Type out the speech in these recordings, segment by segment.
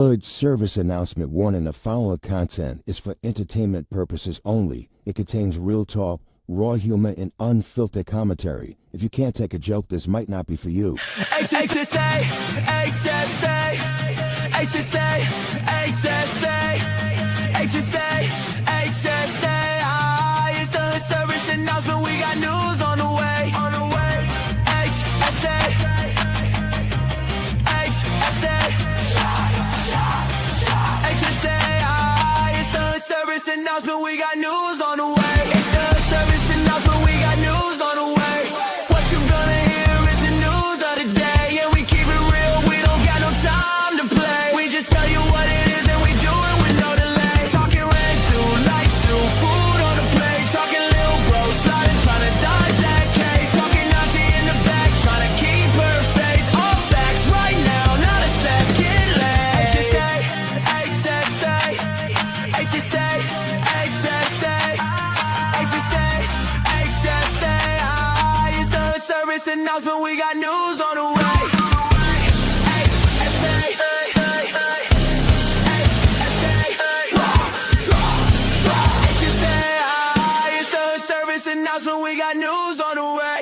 Good service announcement warning: the following content is for entertainment purposes only. It contains real talk, raw humor, and unfiltered commentary. If you can't take a joke, this might not be for you. HSA, HSA, HSA, HSA, HSA, HSA. It's the service announcement. We got news on the way. HSA, HSA, HSA. It's the service announcement. We got news on the way. It's the service announcement. We got news on the way. What you gonna hear is the news of the day. Yeah, we keep it real. We don't got no time to play. We just tell you what it is and we do it with no delay. Talking red through lights through food on the plate. Talking little bro sliding, trying to dodge that case. Talking Nazi in the back, trying to keep her faith. All facts right now, not a second late. HSA, HSA, HSA, HSA, HSA, HSA. It's the service announcement. We got news on the way. HSA, HSA, it's the service announcement. We got news on the way.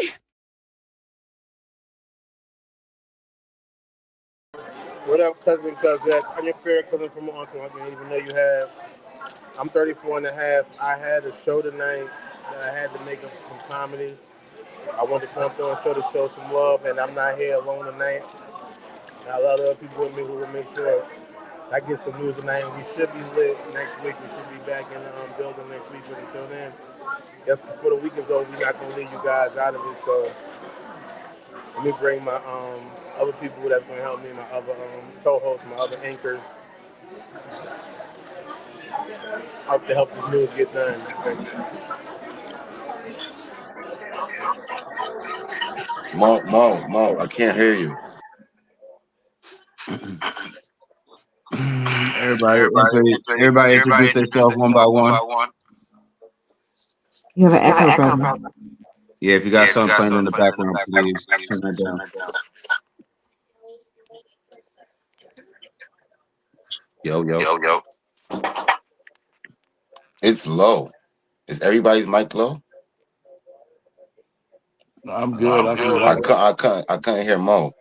What up, cousin? I'm your favorite cousin from Arkansas. I didn't even know you have. I'm 34 and a half. I had a show tonight that I had to make up some comedy. I wanted to come through and show some love, and I'm not here alone tonight. And a lot of other people with me who will make sure I get some news tonight. And we should be lit next week. We should be back in the building next week. But until then, just before the week is over, we're not going to leave you guys out of it. So let me bring my other people that's going to help me, my other co-hosts, my other anchors, up to help this news get done. Mo, I can't hear you. Everybody introduce themselves one by one. You have an echo, brother. Yeah, if you got something playing in the background, please turn that down. Yo. It's low. Is everybody's mic low? I'm good. I couldn't hear Mo.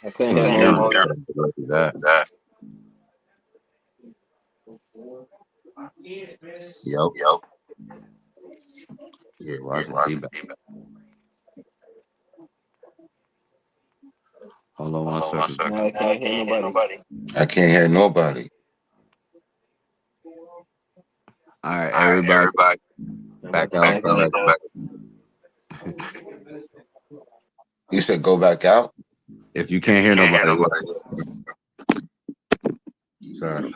I couldn't hear Mo. That. Yo. Yeah, why is it feedback? Hold on 1 second. No, I can't hear nobody. I can't hear nobody. All right, everybody. Back out. You said go back out? If you can't hear nobody. Sorry.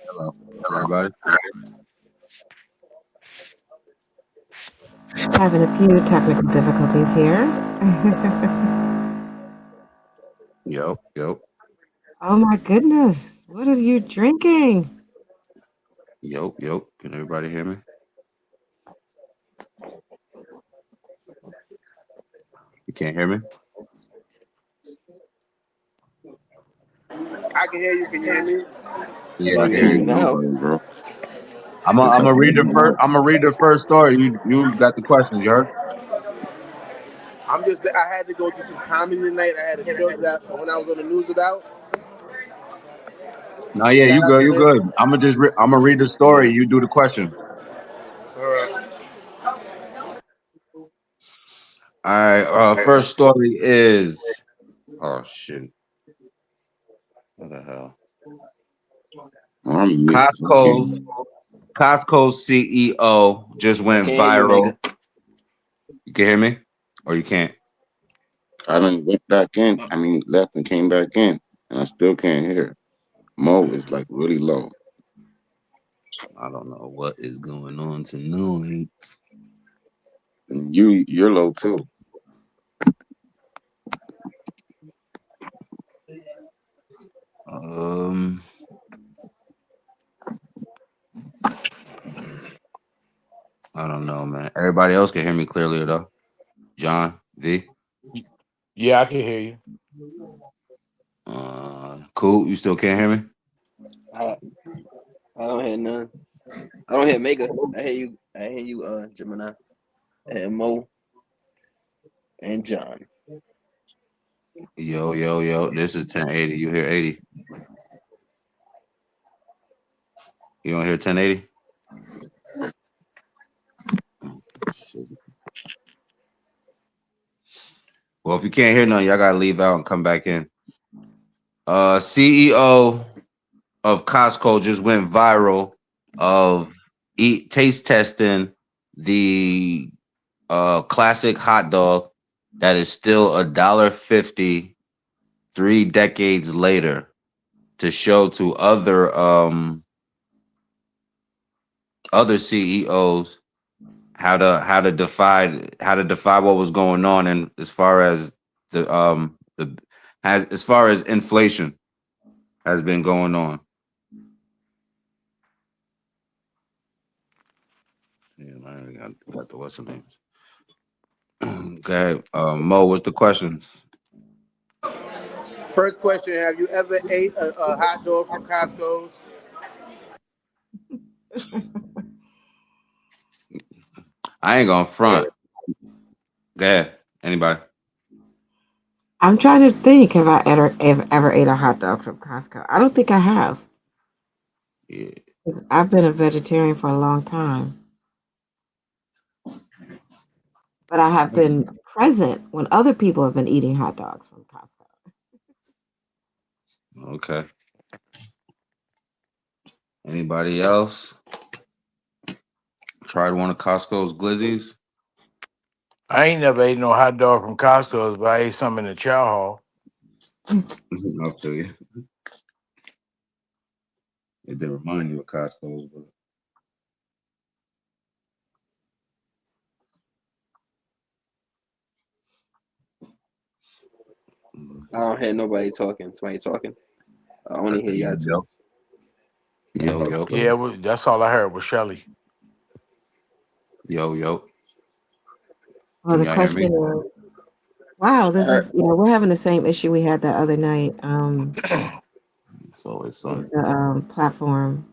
Hello, everybody. Having a few technical difficulties here. Yo. Oh my goodness. What are you drinking? Yo. Can everybody hear me? You can't hear me? I can hear you. Can you hear me? Yeah, I can hear you now. bro. I'm gonna read the first story. You got the questions, you heard? I had to go do some comedy tonight. I had a show that when I was on the news about. No, yeah, you good. I'm gonna read the story. You do the question. All right. All right. First story is. Oh shit. What the hell? Costco's CEO just went viral. You can hear me, or you can't? I done went back in. Left and came back in, and I still can't hear. Mo is like really low. I don't know what is going on tonight. And you're low too. I don't know, man. Everybody else can hear me clearly though. John V. Yeah, I can hear you. Cool. You still can't hear me? I don't hear none. I don't hear Mega. I hear you, Gemini. I hear Mo and John. Yo. This is 1080. You hear 80? You don't hear 1080? Well, if you can't hear none, y'all gotta leave out and come back in. CEO of Costco just went viral of taste testing the classic hot dog that is still $1.50 3 decades later to show to other CEOs how to defy what was going on, and as far as as far as inflation has been going on. Yeah, I got the what's the names. Okay, Mo, what's the question? First question: have you ever ate a hot dog from Costco's? I ain't gonna front. Go ahead. Anybody? I'm trying to think if I ever ate a hot dog from Costco. I don't think I have. Yeah. 'Cause I've been a vegetarian for a long time. But I have been present when other people have been eating hot dogs from Costco. Okay. Anybody else tried one of Costco's glizzies? I ain't never ate no hot dog from Costco's, but I ate some in the chow hall. I'll tell you. It did remind you of Costco's, but I don't hear nobody talking. Somebody talking. I only hear y'all two. Yo. Yeah, that's all I heard was Shelly. Yo. Well, Can the y'all hear me? question is, wow, this is, we're having the same issue we had the other night. So it's on. The platform.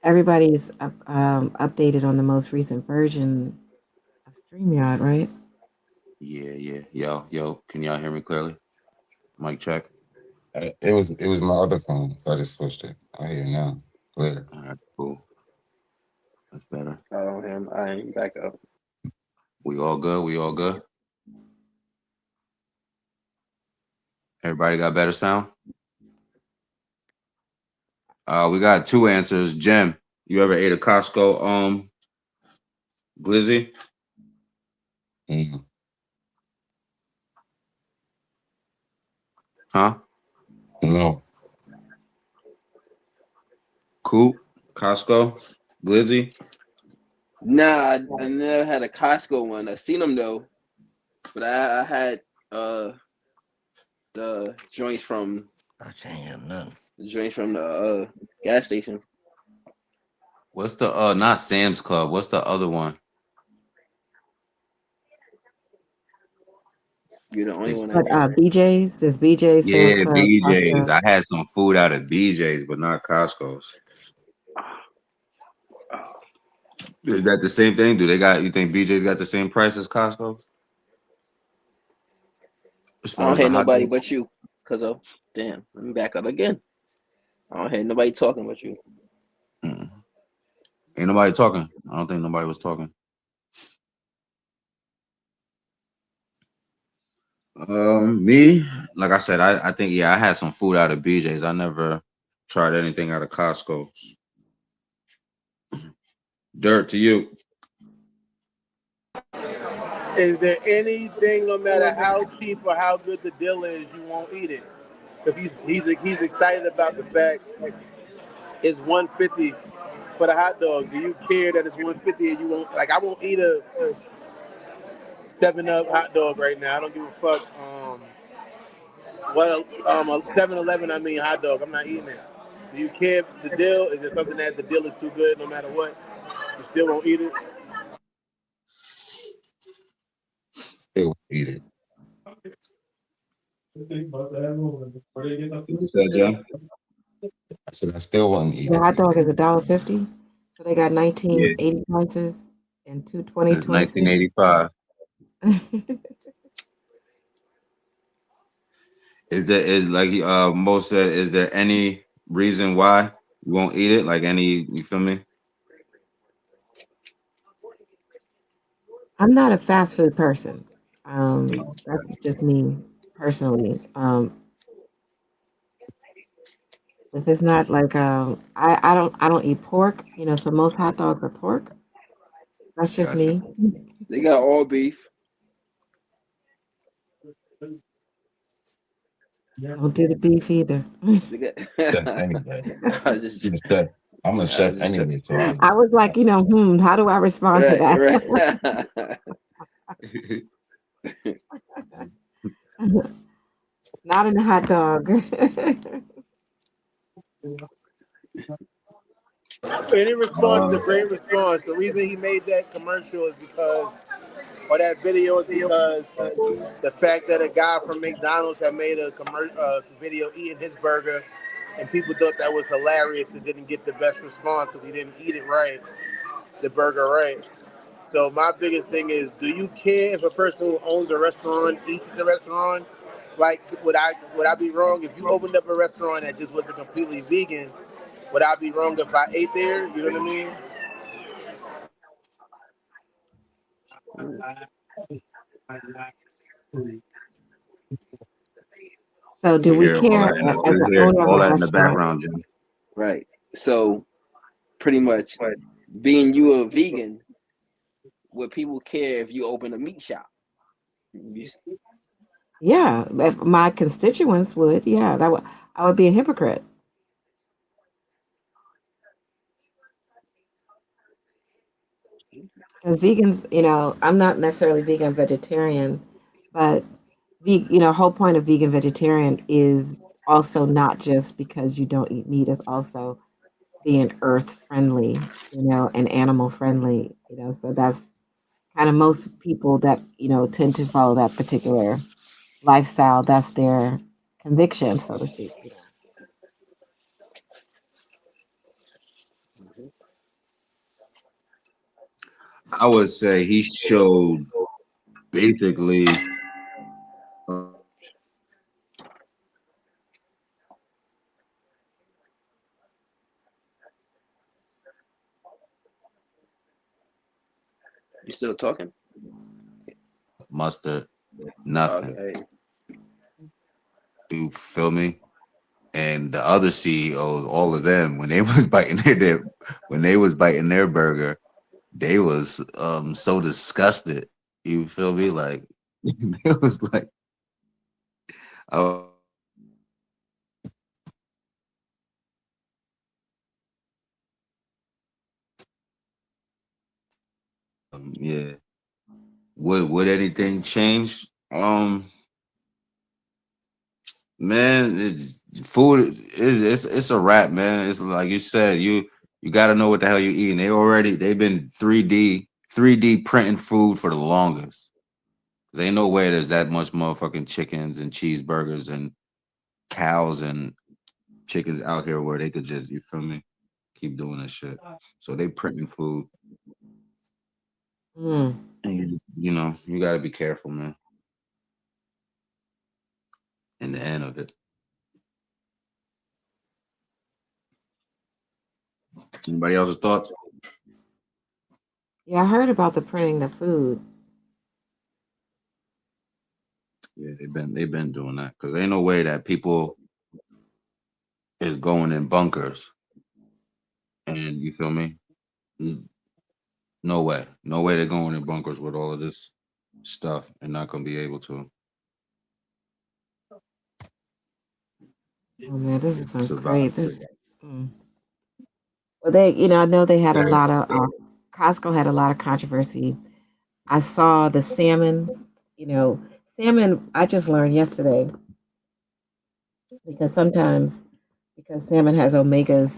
Everybody's updated on the most recent version of StreamYard, right? Yeah. Yo. Can y'all hear me clearly? Mic check. It was my other phone, so I just switched it. I hear you now. Clear. All right, cool. That's better. I don't hear him. I ain't back up. We all good? Everybody got better sound? We got 2 answers. Jim, you ever ate a Costco glizzy? Mm. Huh? No. Cool. Costco glizzy? Nah, I never had a Costco one. I seen them though, but I had the joints from I can't hear nothing. the gas station. What's the not Sam's Club? What's the other one? You're the only one But that BJ's, there's BJ's, Sam's Yeah, Club, BJ's. Costco. I had some food out at BJ's, but not Costco's. Is that the same thing? You think BJ's got the same price as Costco? As I far don't as the hear hot nobody dog? but you. Cause of damn, let me back up again. I don't hear nobody talking but you. Ain't nobody talking. I don't think nobody was talking. Me, like I said, I think I had some food out of BJ's. I never tried anything out of Costco's. Dirt to you. Is there anything, no matter how cheap or how good the deal is, you won't eat it? Because he's excited about the fact it's 150 for the hot dog. Do you care that it's 150 and you won't like? I won't eat a 7-Up hot dog right now. I don't give a fuck. What a 7-Eleven, I mean hot dog. I'm not eating it. Do you care the deal? Is there something that the deal is too good no matter what? You still won't eat it? Still eat it. You said, John? I said I still wouldn't eat The it. hot dog is $1.50. So they got Yeah, 1980 ounces and two it's 20 1985. cents. Is most is there any reason why you won't eat it? Like any, you feel me? I'm not a fast food person. That's just me personally. If it's not like I don't eat pork, so most hot dogs are pork. That's just Gotcha. me. They got all beef. Don't do the beef either. They got. Chef anyway. I was just, I'm a I chef was just anyway, so I was like, how do I respond to right, that? right. Not in the hot dog. Any response is a great response. The reason he made that commercial is because, or that video is because the fact that a guy from McDonald's had made a video eating his burger, and people thought that was hilarious and didn't get the best response because he didn't eat it right, the burger right. So my biggest thing is, do you care if a person who owns a restaurant eats at the restaurant? Like, would I be wrong if you opened up a restaurant that just wasn't completely vegan? Would I be wrong if I ate there? You know what I mean? So do We we hear all care that in as we the hear owner of all a that in the restaurant? background, Jim. Right. So pretty much, being you a vegan, would people care if you open a meat shop? Yeah, if my constituents would, yeah, I would be a hypocrite. Because vegans, I'm not necessarily vegan vegetarian, but whole point of vegan vegetarian is also not just because you don't eat meat, it's also being earth friendly, and animal friendly, so that's kind of most people that, tend to follow that particular lifestyle. That's their conviction, so to speak. I would say he showed basically You still talking? mustard, nothing. Okay. You feel me? And the other CEOs, all of them, when they was biting their burger, they was so disgusted. You feel me? Like it was like, oh yeah. Would anything change? Man, food is it's a wrap, man. It's like you said, you got to know what the hell you're eating. They've been 3D printing food for the longest. There ain't no way there's that much motherfucking chickens and cheeseburgers and cows and chickens out here where they could just, you feel me, keep doing this shit. So they printing food, Mm. and you got to be careful, man. In the end of it. Anybody else's thoughts? Yeah, I heard about the printing the food. Yeah, they've been doing that because ain't no way that people is going in bunkers, and you feel me? No way, no way they're going in bunkers with all of this stuff and not gonna be able to Oh man, this sounds survive. great. Mm. Well, I know they had a Yeah. lot of Costco had a lot of controversy. I saw the salmon. You know, salmon. I just learned yesterday because sometimes because salmon has omegas.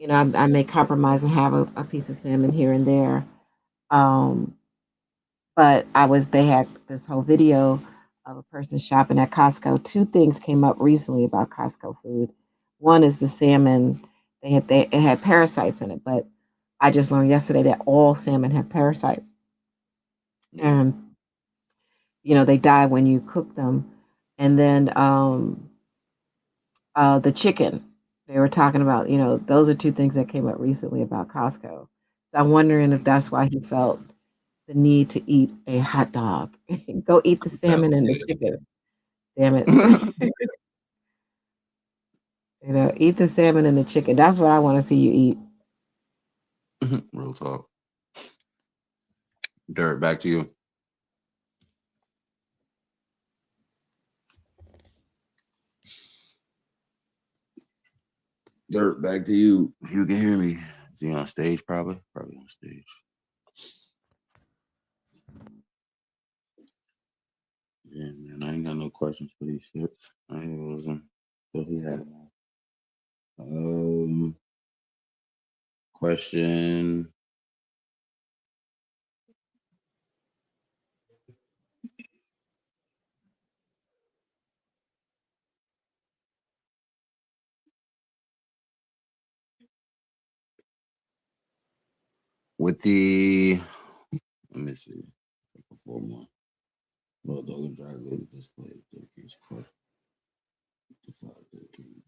I may compromise and have a piece of salmon here and there. Um, but they had this whole video of a person shopping at Costco. Two things came up recently about Costco food. One is the salmon. It had parasites in it, but I just learned yesterday that all salmon have parasites, Yeah. and they die when you cook them. And then the chicken. They were talking about, those are two things that came up recently about Costco. So I'm wondering if that's why he felt the need to eat a hot dog. Go eat the salmon and the chicken. Damn it. Eat the salmon and the chicken. That's what I want to see you eat. Real talk. Dirt, back to you. Dirt, back to you. If you can hear me. Is he on stage? Probably on stage. Yeah, man, I ain't got no questions for these shits. I ain't losing. So he had question. With the let me see. Four more. Well, dog and drive later display dedication for the father dedicated.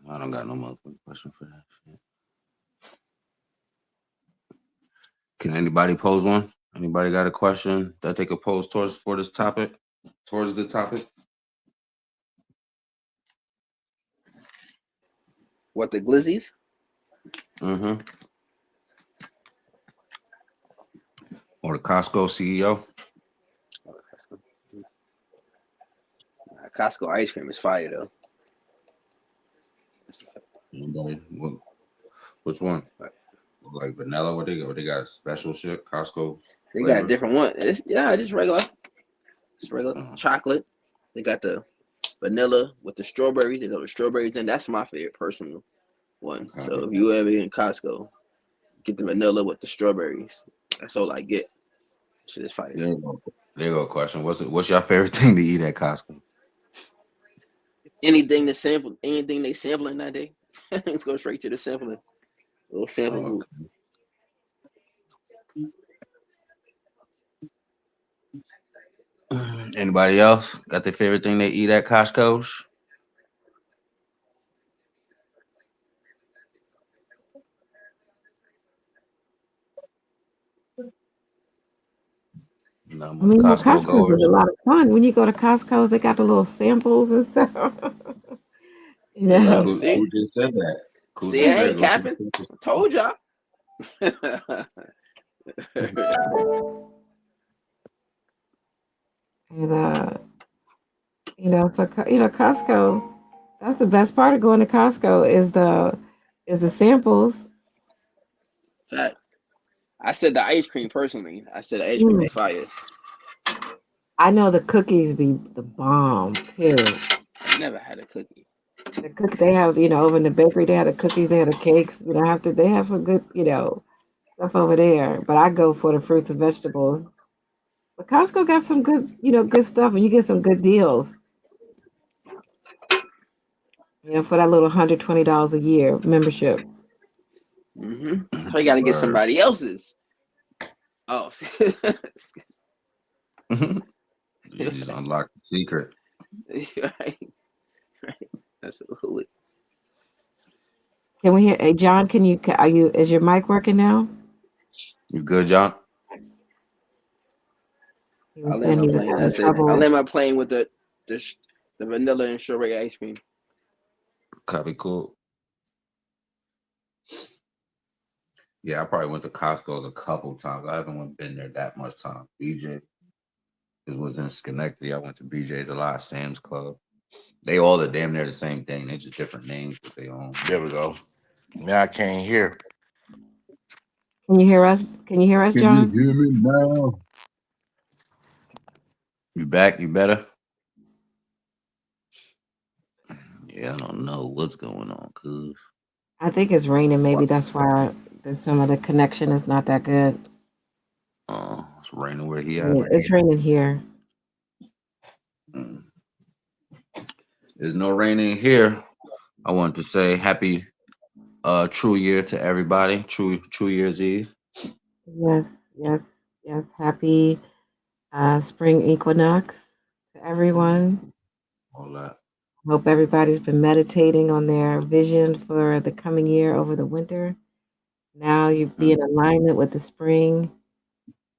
I don't got no motherfucking question for that shit. Can anybody pose one? Anybody got a question that they could pose towards the topic? What, the glizzies? Mm-hmm. Or the Costco CEO? Costco ice cream is fire though. Anybody? Which one? Like vanilla? What they got special shit? Costco They got a flavors? different one. Just regular. Just regular chocolate. They got the vanilla with the strawberries. They got the strawberries in. That's my favorite personal one. Okay. So if you ever in Costco, get the vanilla with the strawberries. That's all I get. Shit is fire. There you go. A question. What's your favorite thing to eat at Costco? Anything they sampling that day. Let's go straight to the sampling. Little sample group. Anybody else got their favorite thing they eat at Costco's? Not much Costco Costco's is goers. a lot of fun. When you go to Costco's, they got the little samples and stuff. Look, Who see, just said that? Who see, just I said ain't go to capping. the I told y'all. And so Costco. That's the best part of going to Costco is the samples. Fact. I said the ice cream personally. I said the ice cream Mm. be fire. I know the cookies be the bomb too. I never had a cookie. The cookie they have, over in the bakery, they have the cookies, they have the cakes. They have some good, stuff over there. But I go for the fruits and vegetables. But Costco got some good, good stuff, and you get some good deals. For that little $120 a year membership. Mm-hmm. So you got to get somebody else's. Oh, You just unlock the secret. right. Absolutely. Can we hear? Hey, John, is your mic working now? You good, John? He I was land saying my he was plane. having That's it. I trouble. land my plane with the vanilla and strawberry ice cream. Copy, cool. Yeah, I probably went to Costco's a couple times. I haven't been there that much time. BJ, it was in Schenectady. I went to BJ's a lot. Sam's Club. They all the damn near the same thing. They just different names, but they own. There we go. Now I can't hear. Can you hear us? Can you hear us, Can you John? hear me now? You back? You better? Yeah, I don't know what's going on, cuz. I think it's raining. Maybe that's why there's some of the connection is not that good. It's raining where he I at. mean, it's raining here. Mm. There's no rain in here. I want to say happy true year to everybody. True Year's Eve. Yes, yes, yes. Happy spring equinox to everyone. All that. Hope everybody's been meditating on their vision for the coming year over the winter. Now you be in alignment with the spring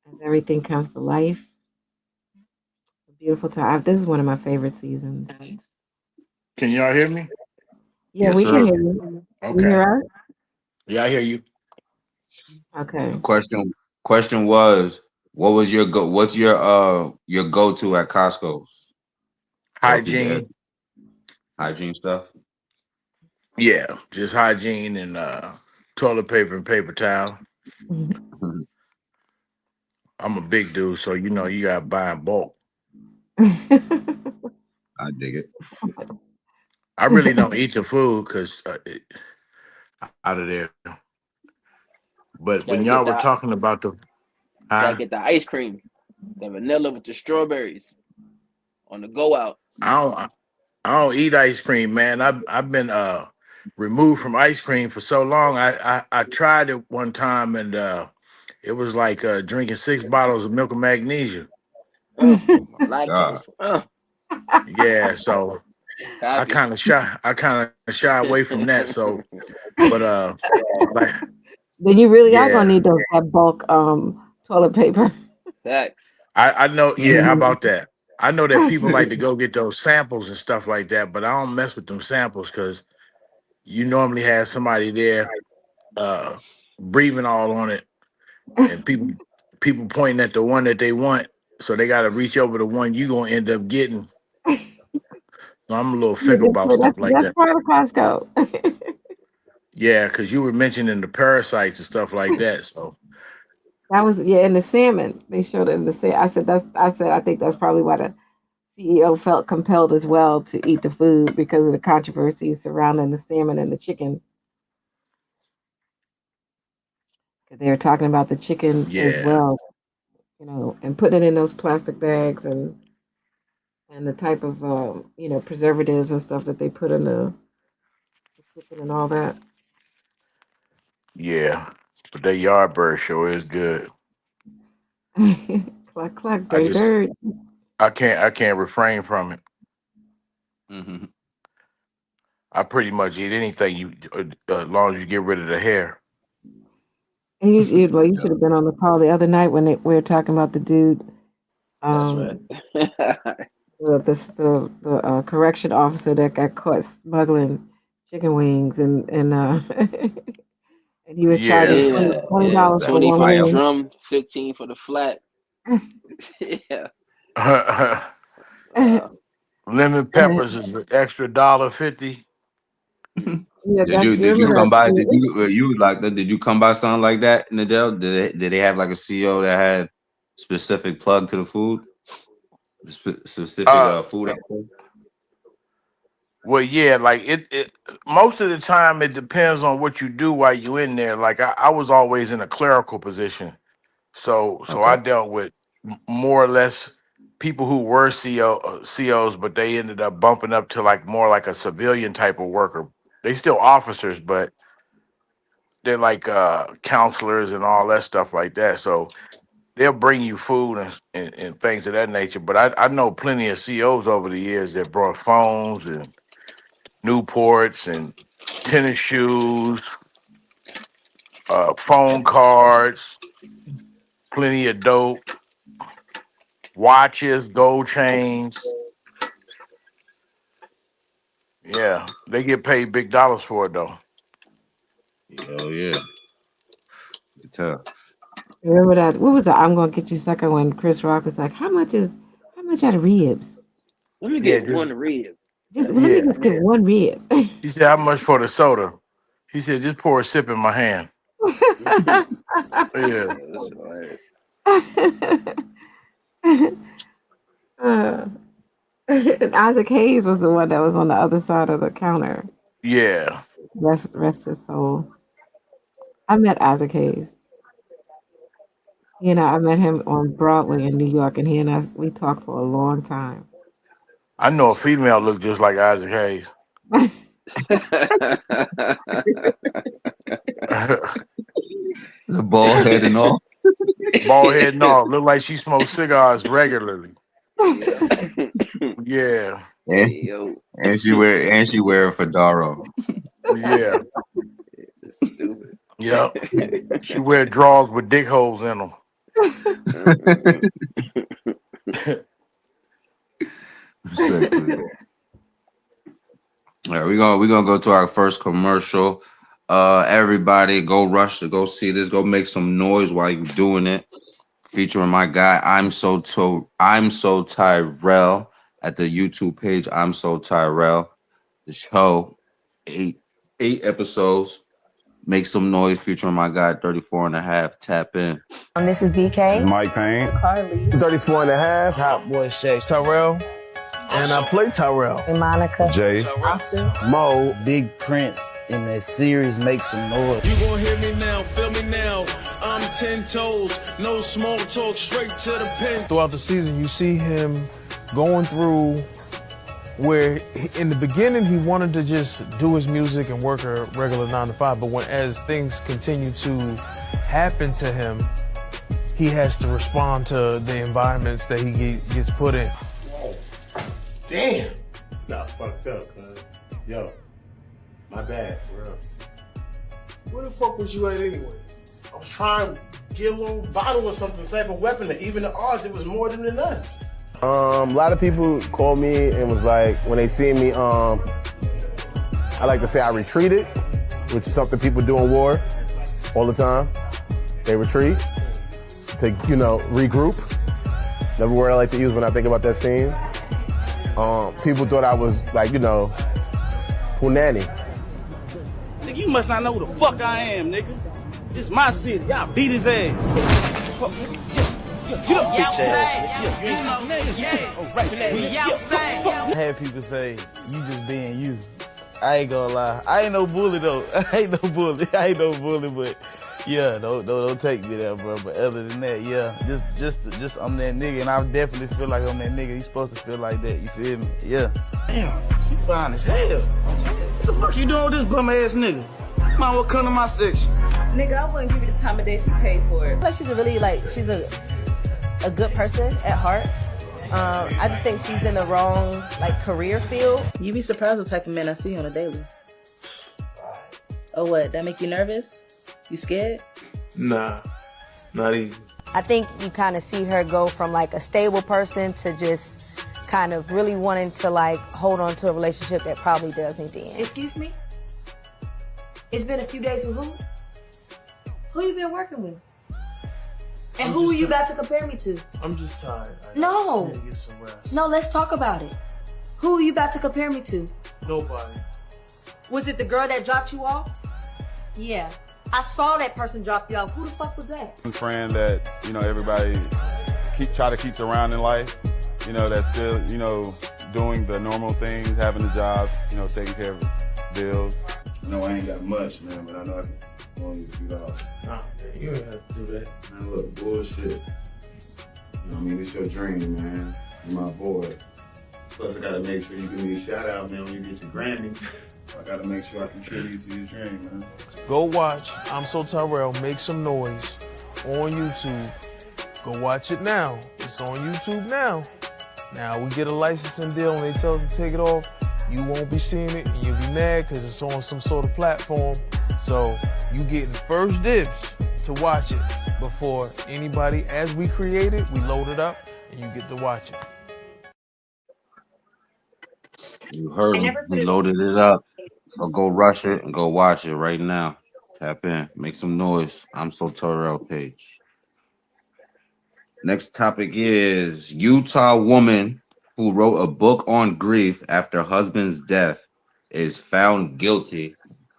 as everything comes to life. A beautiful time. This is one of my favorite seasons. Can y'all hear me? Yeah, Yes, we can sir. hear you. Can you Okay. hear us? Yeah, I hear you. Okay. The question was, what was your go? What's your go to at Costco's? Or if you did Hygiene. hygiene stuff. Yeah, just hygiene and toilet paper and paper towel. I'm a big dude, so you know you gotta buy in bulk. I dig it. I really don't eat the food because out of there. But when Gotta y'all get were the talking about the, gotta get the ice cream, the vanilla with the strawberries on the go out. I don't eat ice cream, man. I've been removed from ice cream for so long. I tried it one time and it was like drinking 6 bottles of milk and magnesia. My God. lactose. Yeah, so Copy. I kind of shy away from that. So, but like Then you really are gonna yeah, need that bulk toilet paper. Facts. I know. Yeah, how about that? I know that people like to go get those samples and stuff like that, but I don't mess with them samples because you normally have somebody there uh breathing all on it and people pointing at the one that they want, so they got to reach over the one you gonna end up getting. So I'm a little Yeah, fickle about stuff like that's that. part of Costco. Yeah, because you were mentioning the parasites and stuff like that. So That was in the salmon. They showed it in the salmon. I said I think that's probably why the CEO felt compelled as well to eat the food because of the controversies surrounding the salmon and the chicken. 'Cause they were talking about the chicken as yeah, well, and putting it in those plastic bags and the type of preservatives and stuff that they put in the chicken and all that. yeah. But that Yardbird show is good. Cluck cluck, I dirty just bird. I can't refrain from it. Mhm. I pretty much eat anything as long as you get rid of the hair. And you Yeah. should have been on the call the other night when we were talking about the dude, That's right. um, the correction officer that got caught smuggling chicken wings and and he was charging Yeah. Yeah, twenty yeah. dollars for 20 one for the Fire. wing. drum, 15 for the flat. Yeah. Lemon peppers is an extra $1.50. Yeah, Did that's you you did you remember come by? Did that. you like that? Did you come by something like that in the Dell? Did they have like a CEO that had specific plug to the food? Specific Uh, food out there? well, yeah, like it. Most of the time, it depends on what you do while you in there. Like I was always in a clerical position, so Okay. I dealt with more or less people who were COs, but they ended up bumping up to like more like a civilian type of worker. They still officers, but they're like counselors and all that stuff like that. So they'll bring you food and things of that nature. But I know plenty of COs over the years that brought phones and Newports and tennis shoes, phone cards, plenty of dope, watches, gold chains. Yeah, they get paid big dollars for it though. Oh yeah. tell. Remember that? What was that? I'm gonna get you sucker when Chris Rock was like, how much are the ribs? Let me Yeah, get one rib. Let me yeah. just get one rib. He said, "How much for the soda?" He said, "Just pour a sip in my hand." Yeah. That's hilarious. And Isaac Hayes was the one that was on the other side of the counter. Yeah. Rest his soul. I met Isaac Hayes. I met him on Broadway in New York, and we talked for a long time. I know a female look just like Isaac Hayes. The bald head and all. Bald head and all. Look like she smokes cigars regularly. Yeah. And, Yo, and she wear a fedora. Yeah. it's stupid. Yep. She wear drawers with dick holes in them. Respectfully. All right, we're gonna go to our first commercial. Everybody go rush to go see this. Go make some noise while you're doing it. Featuring my guy, I'm so Tyrell at the YouTube page. I'm so Tyrell. The show, eight episodes. Make some noise featuring my guy, 34 and a half. Tap in. This is BK. Mike Payne. Carly. 34 and a half. Hot Boy Shay. Tyrell. And I play Tyrell. And Monica. Jay. Asu. Mo. Big Prince in that series Make Some Noise. You gon' hear me now, feel me now. I'm 10 toes, no small talk, straight to the pen. Throughout the season, you see him going through where in the beginning he wanted to just do his music and work a regular 9 to 5, but as things continue to happen to him, he has to respond to the environments that he gets put in. Damn. Nah, fucked up, cuz. Yo, my bad, bro. Where the fuck was you at anyway? I was trying to get a little bottle or something, type of weapon that even the odds, it was more than us. A lot of people called me and was like, when they see me, I like to say I retreated, which is something people do in war all the time. They retreat to, regroup. Another word I like to use when I think about that scene. People thought I was like, punani. Nigga, you must not know who the fuck I am, nigga. This my city. Y'all beat his ass. Get up, bitch ass. You ain't talking niggas. Oh, right. We outside. I had people say, you just being you. I ain't gonna lie. I ain't no bully though. I ain't no bully, but yeah, don't take me there, bro. But other than that, yeah, just I'm that nigga, and I definitely feel like I'm that nigga. You supposed to feel like that, you feel me? Yeah. Damn, she fine as hell. What the fuck you doing with this bum ass nigga? Might well come to my section. Nigga, I wouldn't give you the time of day if you paid for it. Like she's a good person at heart. I just think she's in the wrong career field. You be surprised what type of men I see on a daily. Oh, what? That make you nervous? You scared? Nah, not even. I think you kind of see her go from a stable person to just kind of really wanting to hold on to a relationship that probably does need to end. Excuse me? It's been a few days with who? Who you been working with? And who are you about to compare me to? I'm just tired. No. I need to get some rest. No, let's talk about it. Who are you about to compare me to? Nobody. Was it the girl that dropped you off? Yeah. I saw that person drop you off. Who the fuck was that? One friend that, everybody try to keep around in life, that's still, doing the normal things, having a job, taking care of bills. No, I ain't got much, man, but I know I can only use $2. Nah, man, you ain't have to do that. Man, look, bullshit. It's your dream, man. You're my boy. Plus, I gotta make sure you give me a shout out, man, when you get your Grammy. I gotta make sure I contribute to your dream, man. Go watch I'm So Tyrell, Make Some Noise on YouTube. Go watch it now. It's on YouTube now. Now we get a licensing deal and they tell us to take it off. You won't be seeing it and you'll be mad because it's on some sort of platform. So you getting first dibs to watch it before anybody. As we create it, we load it up and you get to watch it. You heard me. We loaded it up. So go rush it and go watch it right now. Tap in, make some noise. I'm so Terrell page. Next topic is Utah woman who wrote a book on grief after husband's death is found guilty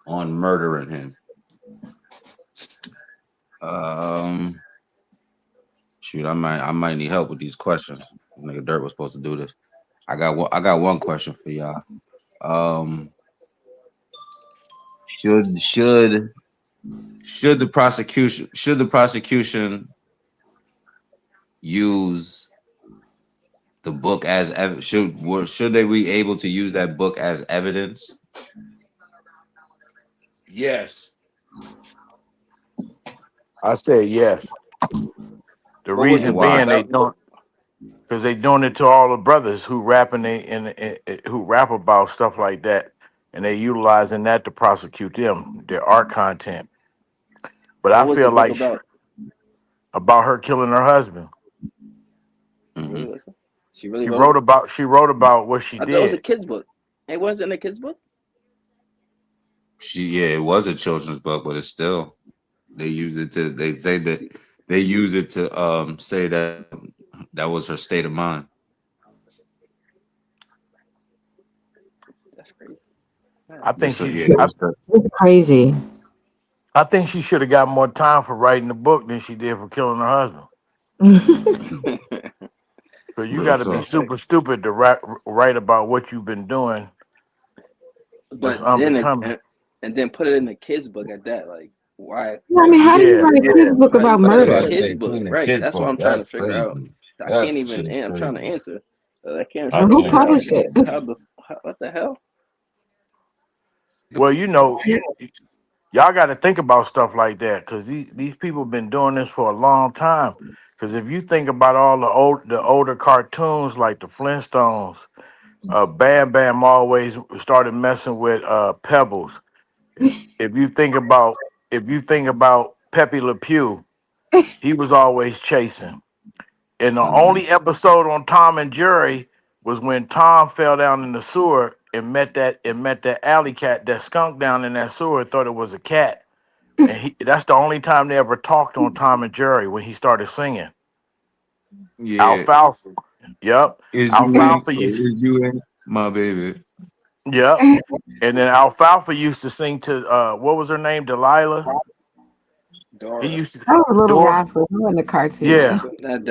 on murdering him. Shoot, I might need help with these questions. Nigga Dirt was supposed to do this. I got one question for y'all. Should the prosecution use the book as should they be able to use that book as evidence? Yes. I say yes. The What was the reason book being they about? don't, because they doing it to all the brothers who rapping who rap about stuff like that, and they utilizing that to prosecute them, their art content. But What I was the feel book like about? about her killing her husband. Really listen? She really She wrote it? wrote about what she I thought it was a did. kid's book. It wasn't a kid's book? It was a children's book, but it's still they use it to they use it to say that was her state of mind. That's crazy. I think It's crazy. I think she should have got more time for writing the book than she did for killing her husband. So you got to be super stupid to write about what you've been doing. That's But then unbecoming. and then put it in the kid's book at that. Like, why? I mean, how do you write a kid's book How do you about put it in murder? a kid's book? Right. That's what I'm trying to figure out. I That's can't even. shit I'm trying to crazy. answer. I can't. And who published it? What the hell? Well, you know, y'all got to think about stuff like that because these people been doing this for a long time. Because if you think about all the older cartoons like the Flintstones, Bam Bam always started messing with Pebbles. If you think about Pepe Le Pew, he was always chasing. And the only episode on Tom and Jerry was when Tom fell down in the sewer and met that alley cat, that skunk down in that sewer, and thought it was a cat. And that's the only time they ever talked on Tom and Jerry, when he started singing. Yeah. Alfalfa. Yep. Alfalfa you ain't my baby. Yep. And then Alfalfa used to sing to what was her name? Delilah. He used to That was Little Rascal. It wasn't a cartoon. Yeah.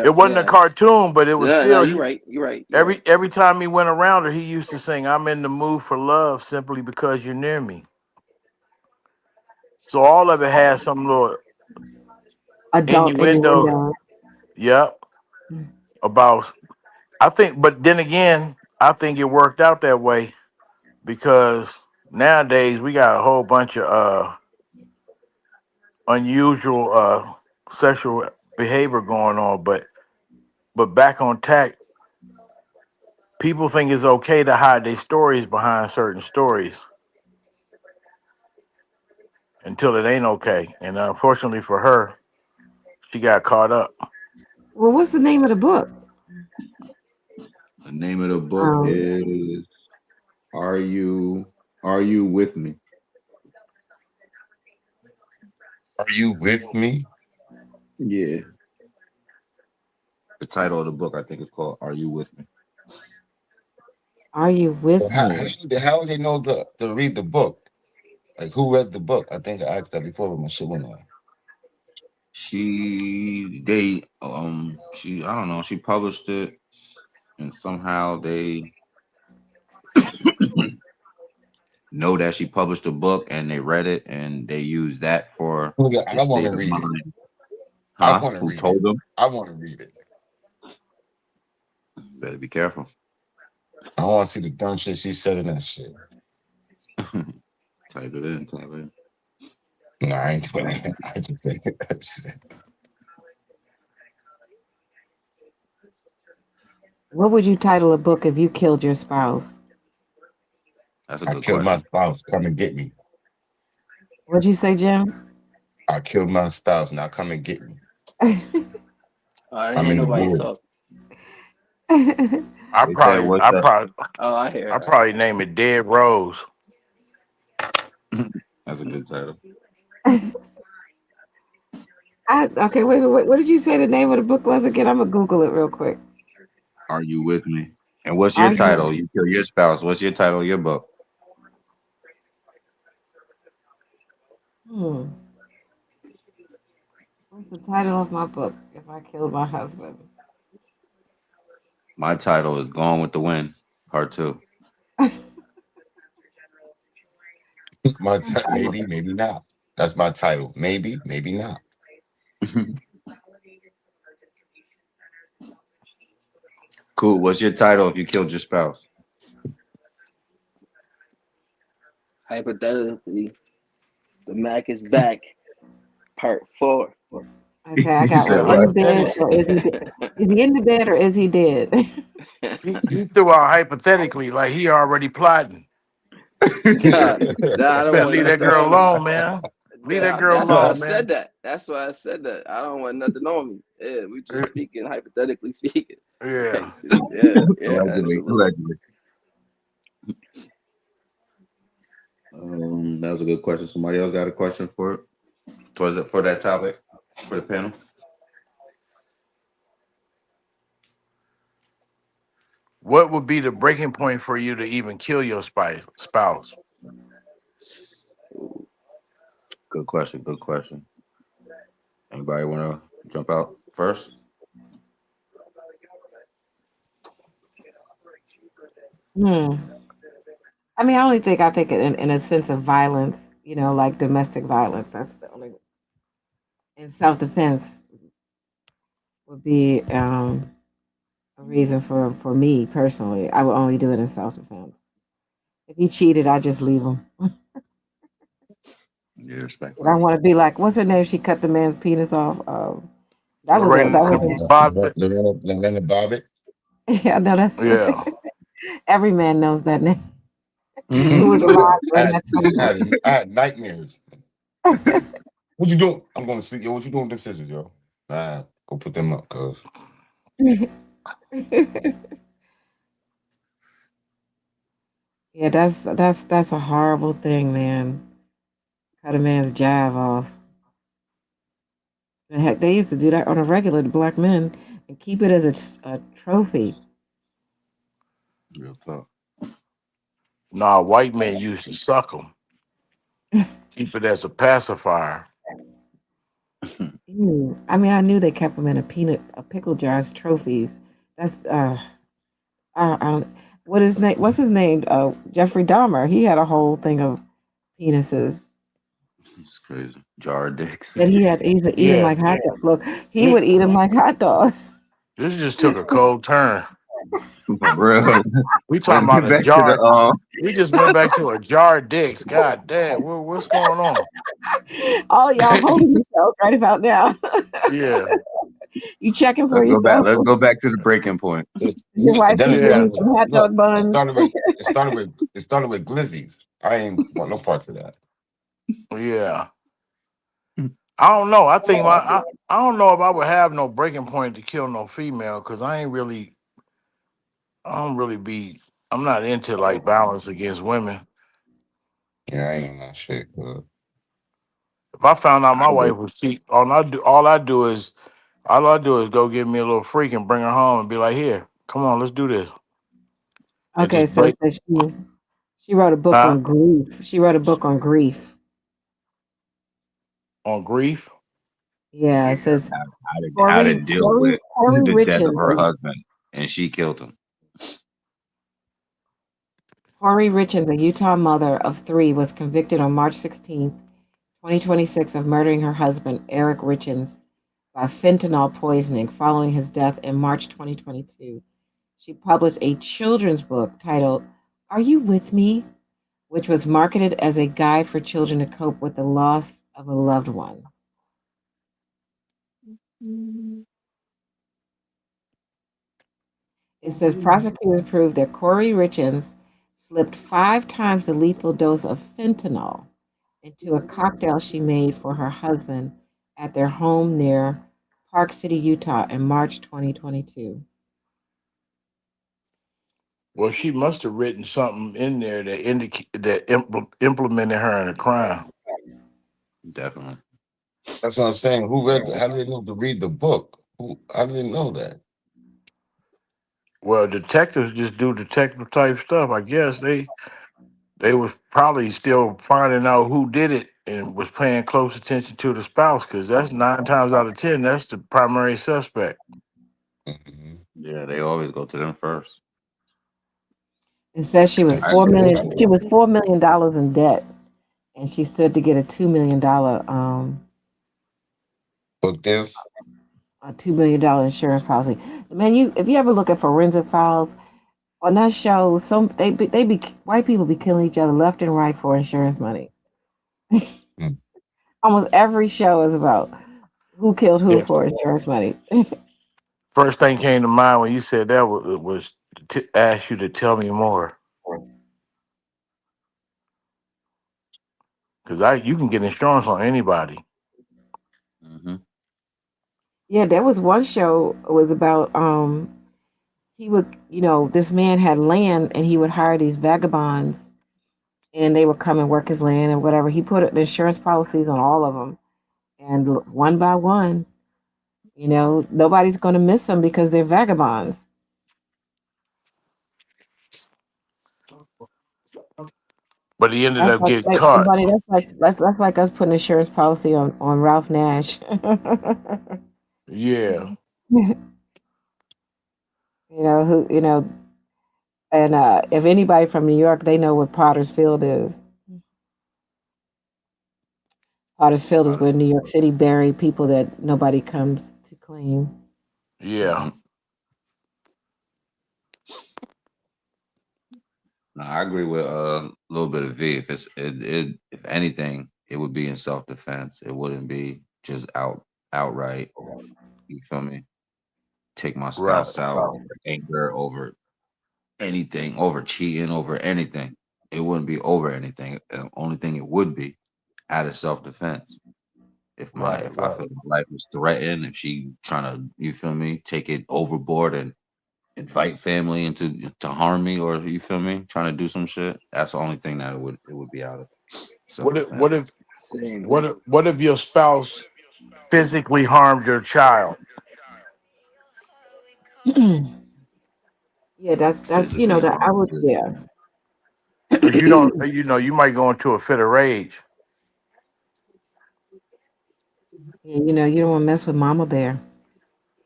It wasn't a cartoon, but it was still you're right. You're right. Every time he went around her, he used to sing, "I'm in the mood for love simply because you're near me." So all of it has some little Adult innuendo. Yep. About, I think, but then again, I think it worked out that way because nowadays we got a whole bunch of unusual sexual behavior going on, but back on tack, people think it's okay to hide their stories behind certain stories until it ain't okay. And unfortunately for her, she got caught up. Well, what's the name of the book? The name of the book is Are You With Me? Are You With Me? Yeah. The title of the book, I think, is called Are You With Me? Are you with me? How would they know to read the book? Like, who read the book? I think I asked that before, but my shit went on. I don't know, she published it, and somehow they know that she published a book, and they read it, and they use that for I want to read it. I want to read it. Them? I want to read it. Better be careful. I want to see the dumb shit she said in that shit. Type it in. No, I ain't doing it. I just think it. What would you title a book if you killed your spouse? That's a good I killed my spouse. Come and get me. What'd you say, Jim? I killed my spouse. Now come and get me. I'm in nobody talk. I probably name it Dead Rose. That's a good title. Okay, wait. What did you say the name of the book was again? I'm gonna Google it real quick. Are you with me? And what's your Are you? title? You kill your spouse. What's your title of your book? Hmm. What's the title of my book? If I killed my husband. My title is Gone with the Wind, Part 2. Maybe, maybe not. That's my title. Maybe, maybe not. Cool. What's your title if you killed your spouse? Hypothetically, the Mac is back. Part 4. Okay, I You got said one. In what? the bed, or is he dead? Is he in the bed, or is he dead? He threw out hypothetically like he already plotting. Nah, I don't Better want leave that nothing girl on me. alone, man. Leave that girl That's why I alone, said man. that. That's why I said that. I don't want nothing on me. Yeah, we just speaking hypothetically speaking. Yeah. yeah, Allegedly. absolutely. That was a good question. Somebody else got a question for it? Towards it for that topic for the panel? What would be the breaking point for you to even kill your spouse? Good question. Good question. Anybody want to jump out first? Hmm. I mean, I think in a sense of violence, like domestic violence. That's the only. And self defense would be a reason for me personally. I would only do it in self defense. If he cheated, I just leave him. Yeah, I respectfully. don't want to be like, what's her name? She cut the man's penis off. That was Lorena Bobbitt. Lorena Bobbitt. Yeah, no, that's Yeah. every man knows that name. Who was alive during that time? I had nightmares. What you doing? I'm going to sleep. Yo, what you doing with them scissors, yo? Nah, go put them up, cuz. Yeah, that's a horrible thing, man. Cut a man's jive off. The heck, they used to do that on a regular to black men and keep it as a trophy. Real talk. Nah, white men used to suck them. Keep it as a pacifier. Ew. I mean, I knew they kept them in a pickle jar as trophies. That's what his name? What's his name? Jeffrey Dahmer. He had a whole thing of penises It's crazy. Jar dicks. that he had. He used to eat them Yeah. like hot dogs. Look, he would eat them like hot dogs. This just took a cold turn. For real. We talking Let's about get a back to jar. the We just went back to a jar of dicks. God damn, what's going on? All y'all holding yourself right about now. Yeah. You checking for let's go back. yourself. Let's go back to the breaking point. Your wife Then is it Yeah. getting started some hot with, dog look, buns. it started with glizzies. I ain't want no parts of that. Yeah. I don't know. I think I don't know if I would have no breaking point to kill no female because I don't really I'm not into like violence against women. Yeah, I ain't on that shit, cuz. If I found out my I would. wife was cheat, all I do is go get me a little freak and bring her home and be like, here, come on, let's do this. And Okay, just so break it says she wrote a book huh? on grief. She wrote a book on grief. On grief. Yeah, it Yeah, says how to deal with Corey the death of her Richins. husband, and she killed him. Corey Richins, a Utah mother of 3, was convicted on March 16th, 2026, of murdering her husband, Eric Richins, by fentanyl poisoning following his death in March 2022. She published a children's book titled Are You With Me?, which was marketed as a guide for children to cope with the loss of a loved one. It says prosecutors proved that Corey Richins slipped 5 times the lethal dose of fentanyl into a cocktail she made for her husband at their home near Park City, Utah in March 2022. Well, she must have written something in there that implemented her in a crime. Definitely. That's what I'm saying. Who read? How did they know to read the book? How did they know that? Well, detectives just do detective type stuff. I guess they was probably still finding out who did it and was paying close attention to the spouse because that's 9 times out of 10 that's the primary suspect. Yeah, they always go to them first. It says she was I $4 agree. million. She was $4 million in debt, and she stood to get a $2 million Book deal. a $2 million insurance policy. Man, if you ever look at Forensic Files on that show, white people be killing each other left and right for insurance money. Almost every show is about who killed who Yeah. for insurance money. First thing came to mind when you said that was to ask you to tell me more because you can get insurance on anybody. Yeah, there was one show. It was about he would, this man had land and he would hire these vagabonds and they would come and work his land and whatever. He put insurance policies on all of them, and one by one, nobody's going to miss them because they're vagabonds. But he ended That's up like, getting caught. buddy, that's like us putting insurance policy on Ralph Nash. Yeah. And if anybody from New York, they know what Potter's Field is. Potter's Field is where New York City bury people that nobody comes to claim. Yeah. No, I agree with a little bit of V. If anything, it would be in self defense. It wouldn't be just outright. You feel me? Take my Right. spouse out over anger, over anything, over cheating, over anything. It wouldn't be over anything. The only thing it would be out of self defense. If I feel my life is threatened, if she trying to, you feel me, take it overboard and invite family into to harm me, or you feel me, trying to do some shit, that's the only thing that it would be out of self defense. What if your spouse physically harmed your child? Yeah, that's that I would, yeah. Because you don't, you might go into a fit of rage. Yeah, you don't want to mess with Mama Bear.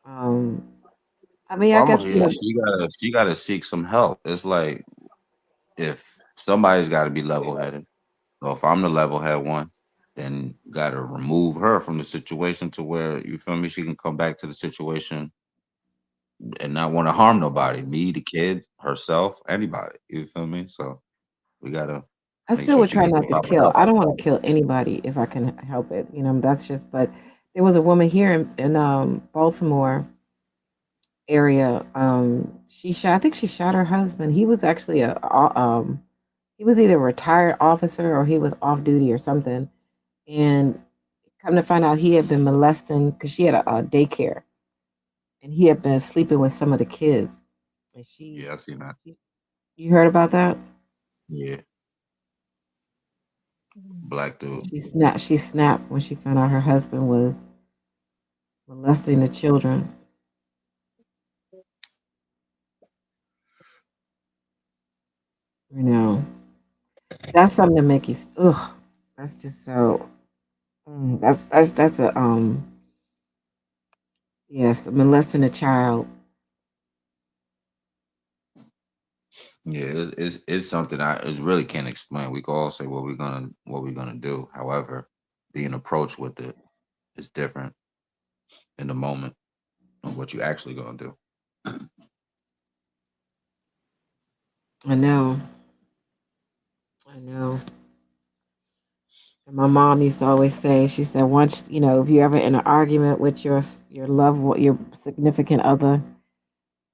I mean, I guess She gotta seek some help. It's like if somebody's got to be level headed. So if I'm the level head one, then gotta remove her from the situation to where, you feel me, she can come back to the situation and not want to harm nobody, me, the kid, herself, anybody. You feel me? So we gotta I make still sure would she try gets the not to proper kill. help. I don't want to kill anybody if I can help it. That's just. But there was a woman here in Baltimore area. I think she shot her husband. He was actually he was either a retired officer or he was off duty or something. And come to find out, he had been molesting because she had a daycare, and he had been sleeping with some of the kids. And Yeah, I seen that. you heard about that? Yeah. Black dude. She snapped when she found out her husband was molesting the children. That's something to make you. Ugh, that's just so. That's a yes, molesting a child. Yeah, it's something I really can't explain. We can all say what we're gonna do. However, being approached with it is different in the moment of what you actually gonna do. I know. And my mom used to always say, she said, once if you're ever in an argument with your your significant other,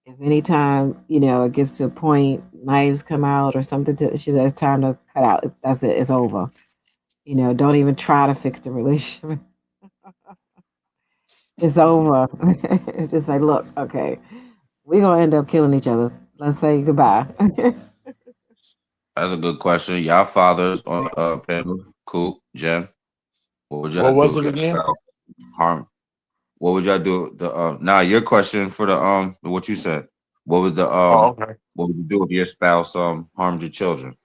if anytime it gets to a point, knives come out or something, she said it's time to cut out. That's it. It's over. Don't even try to fix the relationship. It's over. It's just like, look, okay, we're gonna end up killing each other. Let's say goodbye. That's a good question. Y'all fathers on panel, cool, Jen. What would y'all What do was if it your again? child harm? What would y'all do? Now your question for the what you said. What would the Oh, okay. what would you do if your spouse harmed your children?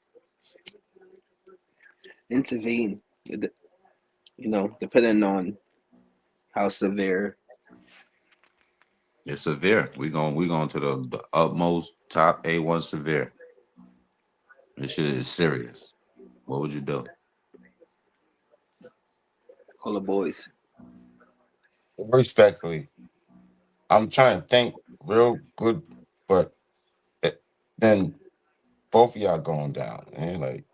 Intervene. Depending on how severe. It's severe. We going to the utmost top A1 severe. This shit is serious. What would you do? Call the boys. Respectfully, I'm trying to think real good, but then both of y'all going down, and like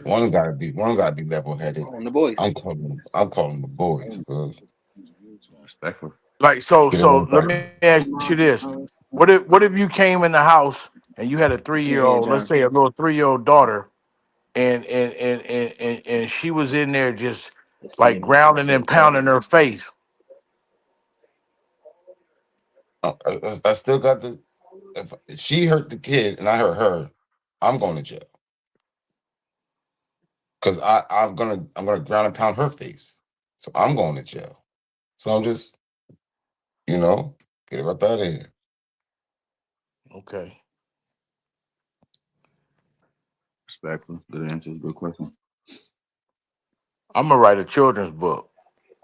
one gotta be level headed. Calling the boys. I'm calling the boys, cause Respectful. Like so. get it So right let back. me ask you this: what if you came in the house and you had a Can't hear 3-year-old, let's John. say a little 3-year-old daughter, and she was in there just The like same grounding and color. pounding her face? I still got the. If she hurt the kid and I hurt her, I'm going to jail. Cause I'm gonna ground and pound her face, so I'm going to jail. So I'm just get it right out of here. Okay. Respectful. Good answers. Good question. I'm gonna write a children's book.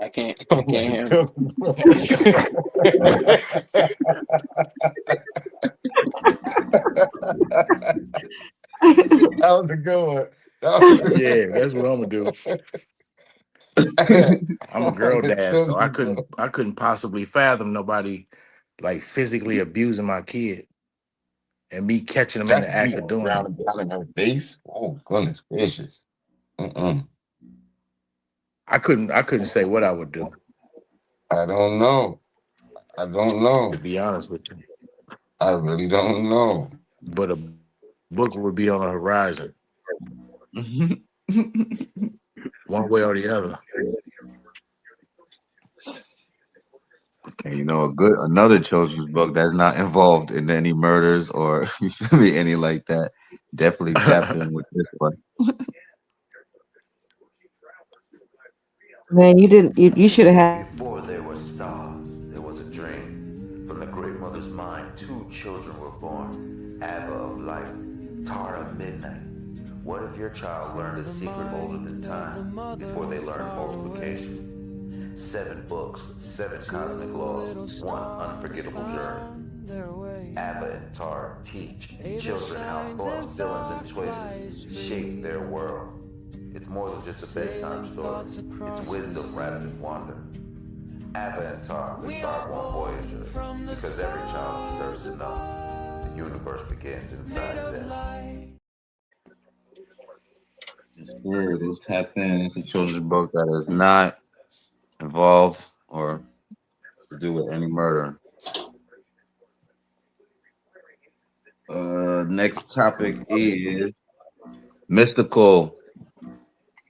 I can't hear him. That was a good one. Yeah, that's what I'm gonna do. I'm a girl dad, so I couldn't possibly fathom nobody like physically abusing my kid and me catching them in That's the act me of doing ground it. and pounding her face. Oh goodness gracious! I couldn't say what I would do, I don't know. to be honest with you. I really don't know. But a book would be on the horizon, one way or the other. And another children's book that's not involved in any murders or any like that. Definitely tap in with this one. Man, you should have had. Before there were stars, there was a dream. From the great mother's mind, 2 children were born. Abba of light, Tara of midnight. What if your child learned a secret older than time, before they learned multiplication? 7 books, 7 cosmic laws, 1 unforgettable journey. Abba and Tara teach children how thoughts, feelings, and choices shape their world. It's more than just a bedtime story. It's wisdom wrapped in wonder. Abba and Tar, the Starborn Voyager, because every child deserves to know the universe begins inside them. Sure, this tap in. It's a children's book that is not involved or to do with any murder. Next topic is Mystical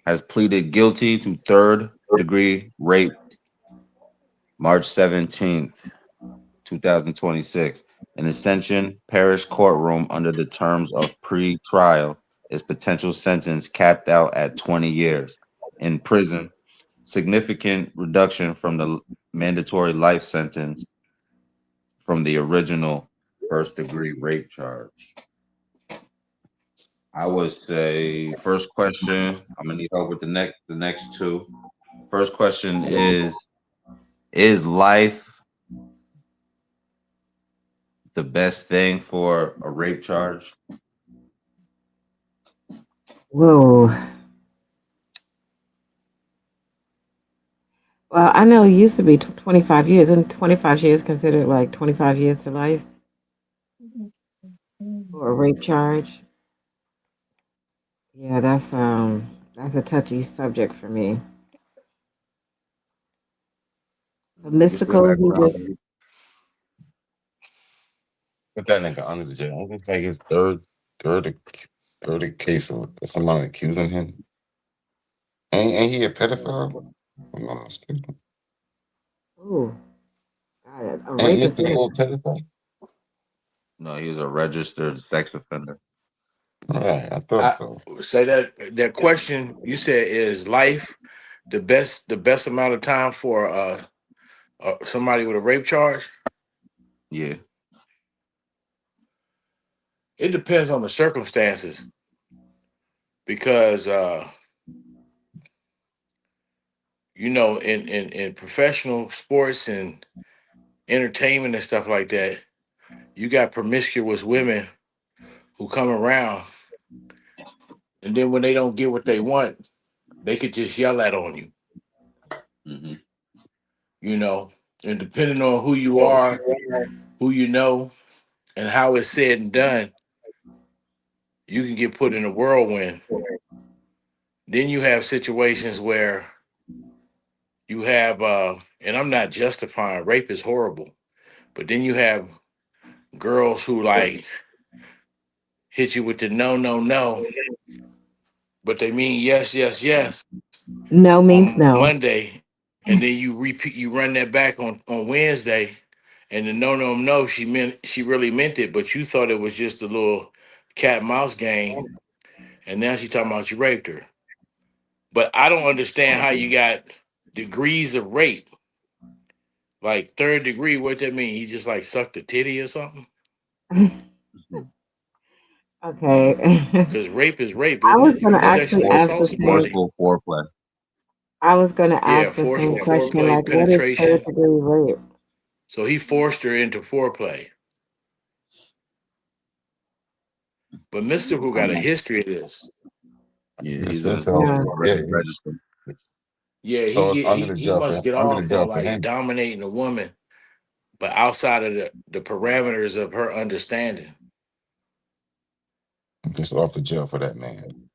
has pleaded guilty to 3rd-degree rape March 17th, 2026. In Ascension Parish courtroom under the terms of pre-trial, his potential sentence capped out at 20 years in prison, significant reduction from the mandatory life sentence from the original first-degree rape charge. I would say first question. I'm gonna need help with the next 2. First question is life the best thing for a rape charge? Whoa. Well, I know it used to be 25 years, and 25 years considered like 25 years to life for a rape charge. Yeah, that's a touchy subject for me. You can spin Mystical, back he around. just Put that nigga under the jail. I'm gonna take his third case of somebody accusing him. Ain't he a pedophile? I'm not mistaken. ooh, God, a Ain't rapist. Mystical a pedophile? No, he's a registered sex offender. All right, I thought I so. say that question you said, is life the best amount of time for somebody with a rape charge? Yeah. It depends on the circumstances because in professional sports and entertainment and stuff like that, you got promiscuous women who come around, and then when they don't get what they want, they could just yell at on you. Mm-hmm. And depending on who you are, who you know, and how it's said and done, you can get put in a whirlwind. Then you have situations where you have, and I'm not justifying rape is horrible, but then you have girls who like hit you with the no, no, no, but they mean yes, yes, yes No means on no. Monday, and then you run that back on Wednesday, and the no, no, no, she really meant it, but you thought it was just a little cat and mouse game, and now she talking about you raped her. But I don't understand how you got degrees of rape, like third degree. What that mean? He just like sucked a titty or something? Okay. Because rape is rape, I isn't was it? gonna You actually sexually ask assault the same. somebody. Forceful foreplay. I was gonna Yeah, ask the same forceful question. foreplay, Like, what is third penetration. degree rape? So he forced her into foreplay. But Mister Who got a history of this. Yeah, It's, he's it's Yeah. already registered. Yeah, so it's under the he jail must for get under the off jail on for like him. dominating a woman, but outside of the parameters of her understanding. Just off the jail for that man.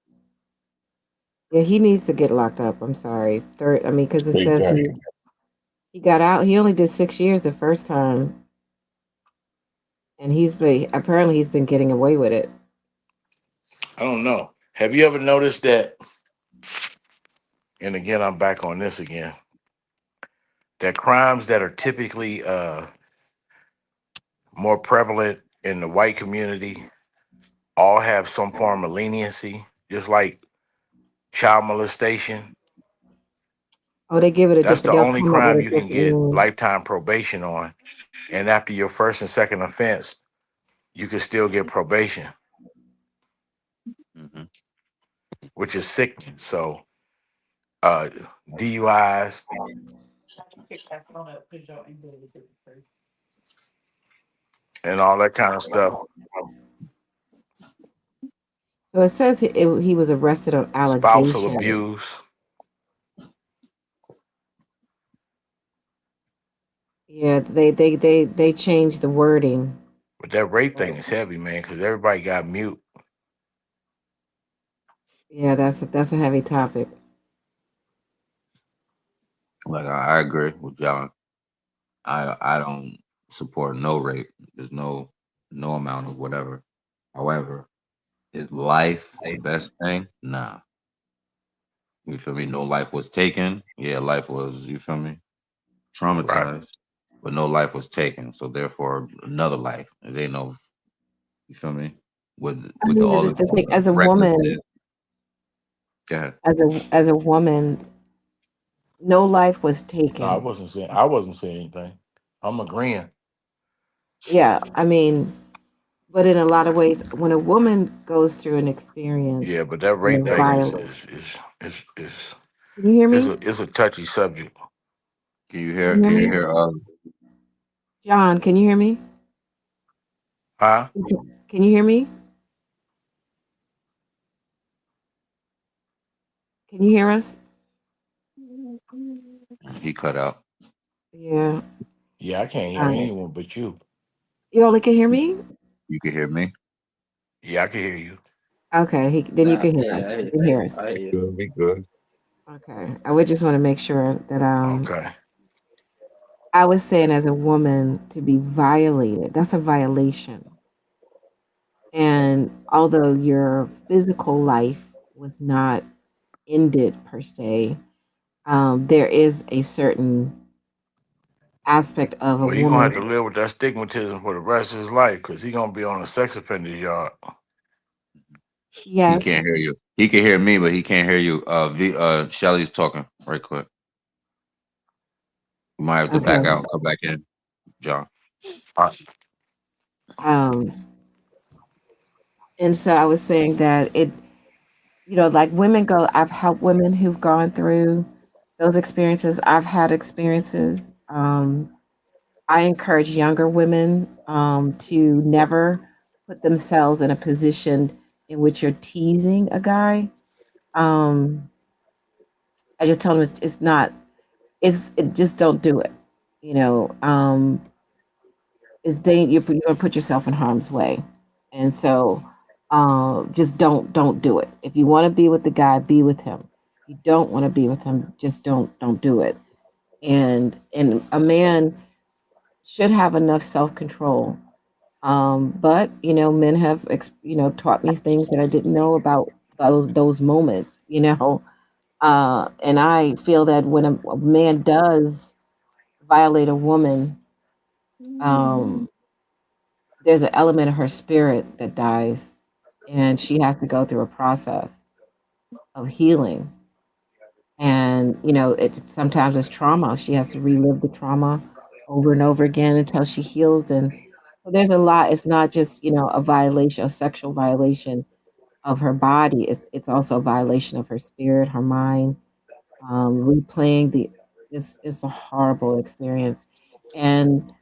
Yeah, he needs to get locked up. I'm sorry. Third, I mean, because it Straight says jacket. he got out. He only did 6 years the first time, and apparently he's been getting away with it. I don't know. Have you ever noticed that? And again, I'm back on this again. That crimes that are typically more prevalent in the white community all have some form of leniency, just like child molestation. Oh, they give it a That's different. the They'll only come up with crime a you can different. get lifetime probation on. And after your first and second offense, you can still get probation, Mm-hmm. which is sick. So DUIs, and all that kind of stuff. So it says he was arrested on Spousal allegations. abuse. Yeah, they changed the wording. But that rape thing is heavy, man, because everybody got mute. Yeah, that's a heavy topic. Like I agree with John. I don't support no rape. There's no amount of whatever. However, is life the best thing? Nah. You feel me? No life was taken. Yeah, life was, you feel me? Right. Traumatized. But no life was taken. So therefore another life. It ain't no, you feel me? With I mean, all the thing, as a recklessness. woman, Go ahead. as a woman, no life was No, taken. I wasn't saying anything. I'm agreeing. Yeah, I mean, but in a lot of ways, when a woman goes through an experience, Yeah, but that rape thing is Can you hear me? is a touchy subject. Can you hear? Can Can you you hear me? hear? John, can you hear me? Huh? Can you hear me? Can you hear us? He cut out. Yeah. Yeah, I can't hear All right. anyone but you. You only can hear me? You can hear me. Yeah, I can hear you. Okay, then you can hear Yeah, us. You can hear us. I hear you. Good, we good. Okay. I would just want to make sure that Okay. I was saying as a woman to be violated, that's a violation. And although your physical life was not ended per se, there is a certain aspect of a Well, you're gonna have woman's. to live with that stigmatism for the rest of his life because he's gonna be on a sex offender's yard. He Yes. can't hear you. He can hear me, but he can't hear you. Shelly's talking right quick. You might have to back out Okay. and come back in, John. Um, and so I was saying that it, like women go, I've helped women who've gone through those experiences. I've had experiences. I encourage younger women to never put themselves in a position in which you're teasing a guy. Um, I just tell them it's not. It just don't do it. You know, you're gonna put yourself in harm's way, and so just don't do it. If you want to be with the guy, be with him. If you don't want to be with him, just don't do it. And a man should have enough self control. But men have taught me things that I didn't know about those moments. And I feel that when a man does violate a woman, um, there's an element of her spirit that dies, and she has to go through a process of healing. And it sometimes it's trauma. She has to relive the trauma over and over again until she heals. And so there's a lot. It's not just a violation, a sexual violation of her body. It's also a violation of her spirit, her mind. Replaying it's a horrible experience. And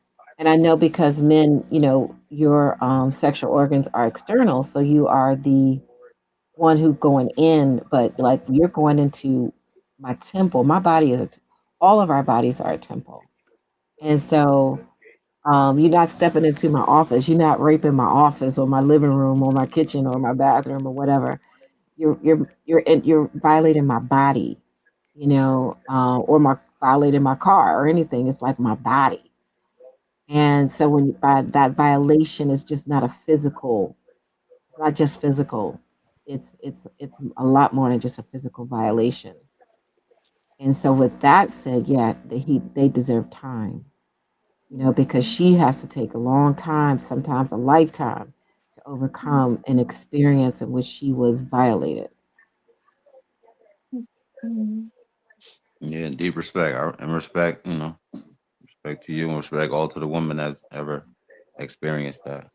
I know because men, your sexual organs are external, so you are the one who going in, but like you're going into my temple. My body all of our bodies are a temple. And so you're not stepping into my office. You're not raping my office or my living room or my kitchen or my bathroom or whatever. You're violating my body, or my violating my car or anything. It's like my body. And so that violation is just not a physical. It's not just physical. It's a lot more than just a physical violation. And so with that said, yeah, they deserve time, because she has to take a long time, sometimes a lifetime, to overcome an experience in which she was violated. Yeah, deep respect. And respect, respect to you and respect all to the woman that's ever experienced that.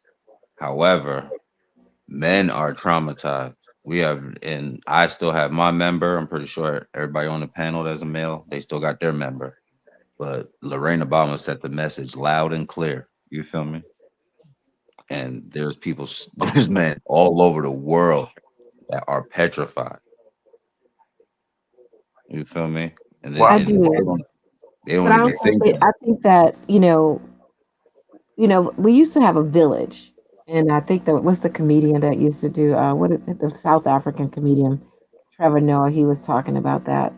However, men are traumatized. And I still have my member. I'm pretty sure everybody on the panel that's a male, they still got their member. But Lorraine Obama set the message loud and clear. You feel me? And there's men all over the world that are petrified. You feel me? And Wow. I they do. don't But I even also think think that. I think that, we used to have a village. And I think that what's the comedian that used to do what is it, the South African comedian Trevor Noah, he was talking about that.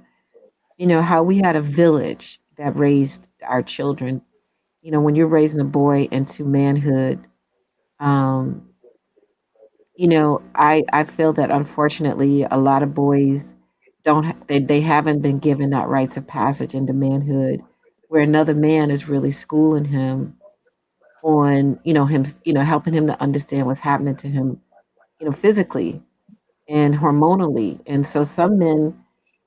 How we had a village that raised our children. When you're raising a boy into manhood, um, I feel that unfortunately a lot of boys they haven't been given that rites of passage into manhood, where another man is really schooling him on, helping him to understand what's happening to him, physically and hormonally. And so some men,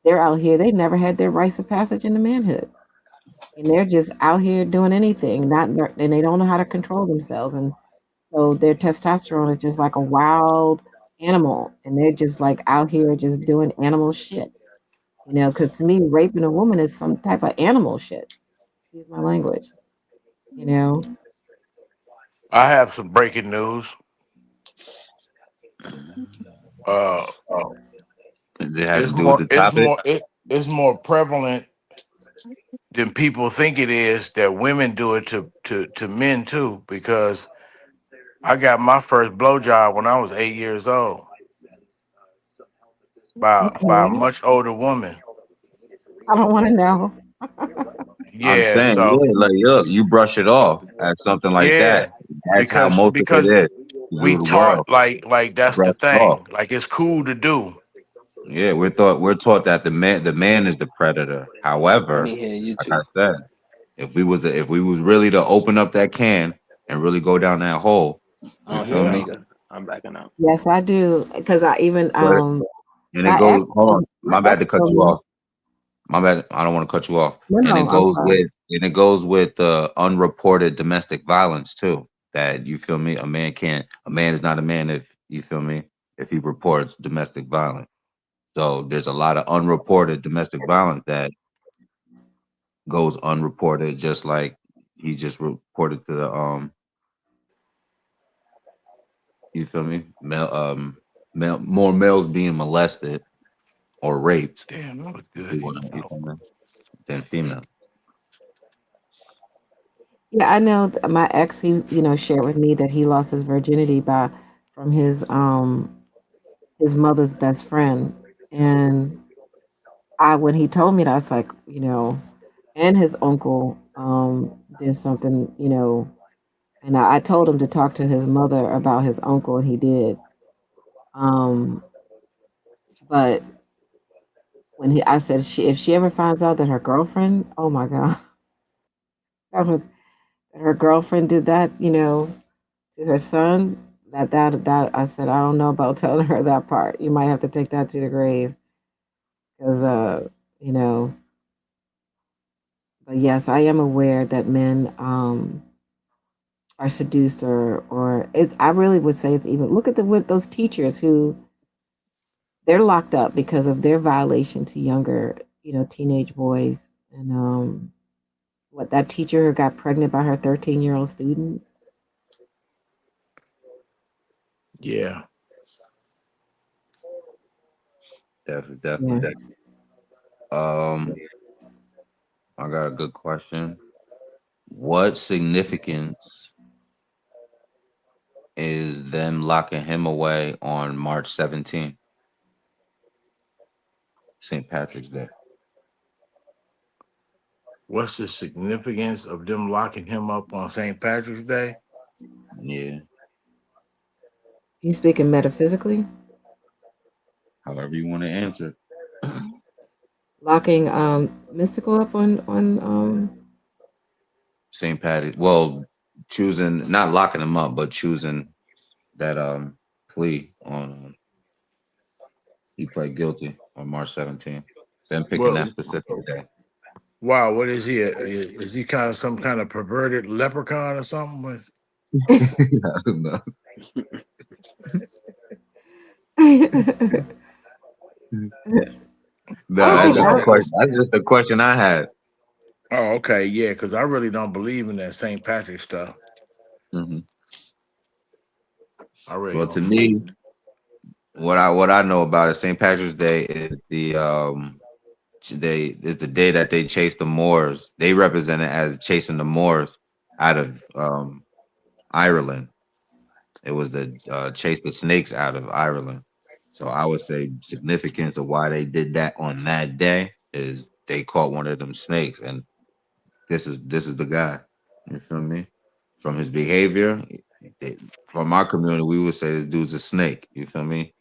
they're out here, they never had their rites of passage into manhood. And they're just out here doing anything, and they don't know how to control themselves. And so their testosterone is just like a wild animal, and they're just like out here just doing animal shit. Because to me, raping a woman is some type of animal shit. Excuse my language. You know. I have some breaking news. Uh, It had to do with the topic. it's more prevalent than people think it is that women do it to men too. Because I got my first blowjob when I was 8 years old by a Okay. much older woman. I don't want to know. I'm Yeah, saying, so yeah, like, look, you brush it off as something like yeah, that. That's how most of it because is. To we do the taught world, like that's the brush it off. thing. Like it's cool to do. Yeah, we're taught that the man is the predator. Let However, me hear you like I two. said, if we was really to open up that can and really go down that hole, I you don't feel hear Yeah. me? Mega. I'm backing out. Yes, I do. Because I even But and it my ex goes. Hold on, my my bad to ex cut told you me off. My bad. I don't want to cut you off. no, And no, I'm sorry. it goes with unreported domestic violence too. That you feel me? A man is not a man if you feel me if he reports domestic violence. So there's a lot of unreported domestic violence that goes unreported, just like he just reported to the you feel me? More males being molested or raped Damn, that was if good. you want to, you feel me, than female. Yeah, I know my ex, he, shared with me that he lost his virginity from his mother's best friend. And when he told me that, I was like, and his uncle did something, and I told him to talk to his mother about his uncle, and he did. Um, but I said, if she ever finds out that her girlfriend, oh my God, that her girlfriend did that, to her son, that I said, I don't know about telling her that part. You might have to take that to the grave, because you know. But yes, I am aware that men are seduced, or I really would say it's even, look at with those teachers who they're locked up because of their violation to younger, teenage boys. And what, that teacher who got pregnant by her 13-year-old student. Yeah. Definitely. I got a good question. What significance is them locking him away on March 17th, St. Patrick's Day? What's the significance of them locking him up on St. Patrick's Day? Yeah, You speaking metaphysically? however you want to answer. Locking mystical up on St. Patty. Well, choosing not locking him up, but choosing that plea on he pled guilty on March 17th. Them picking that Well, specific day. wow, what is he? Is he kind of some kind of perverted leprechaun or something? I don't know. I No, don't that's think just a I, question. That's just a question I had. Oh, okay, yeah, because I really don't believe in that St. Patrick stuff. Hmm. I really Well, to don't. me, what I know about it, St. Patrick's Day is the day that they chased the Moors. They represent it as chasing the Moors out of Ireland. It was the chase the snakes out of Ireland. So I would say significance of why they did that on that day is they caught one of them snakes, and this is the guy. You feel me? From his behavior, they, from our community, we would say this dude's a snake. You feel me?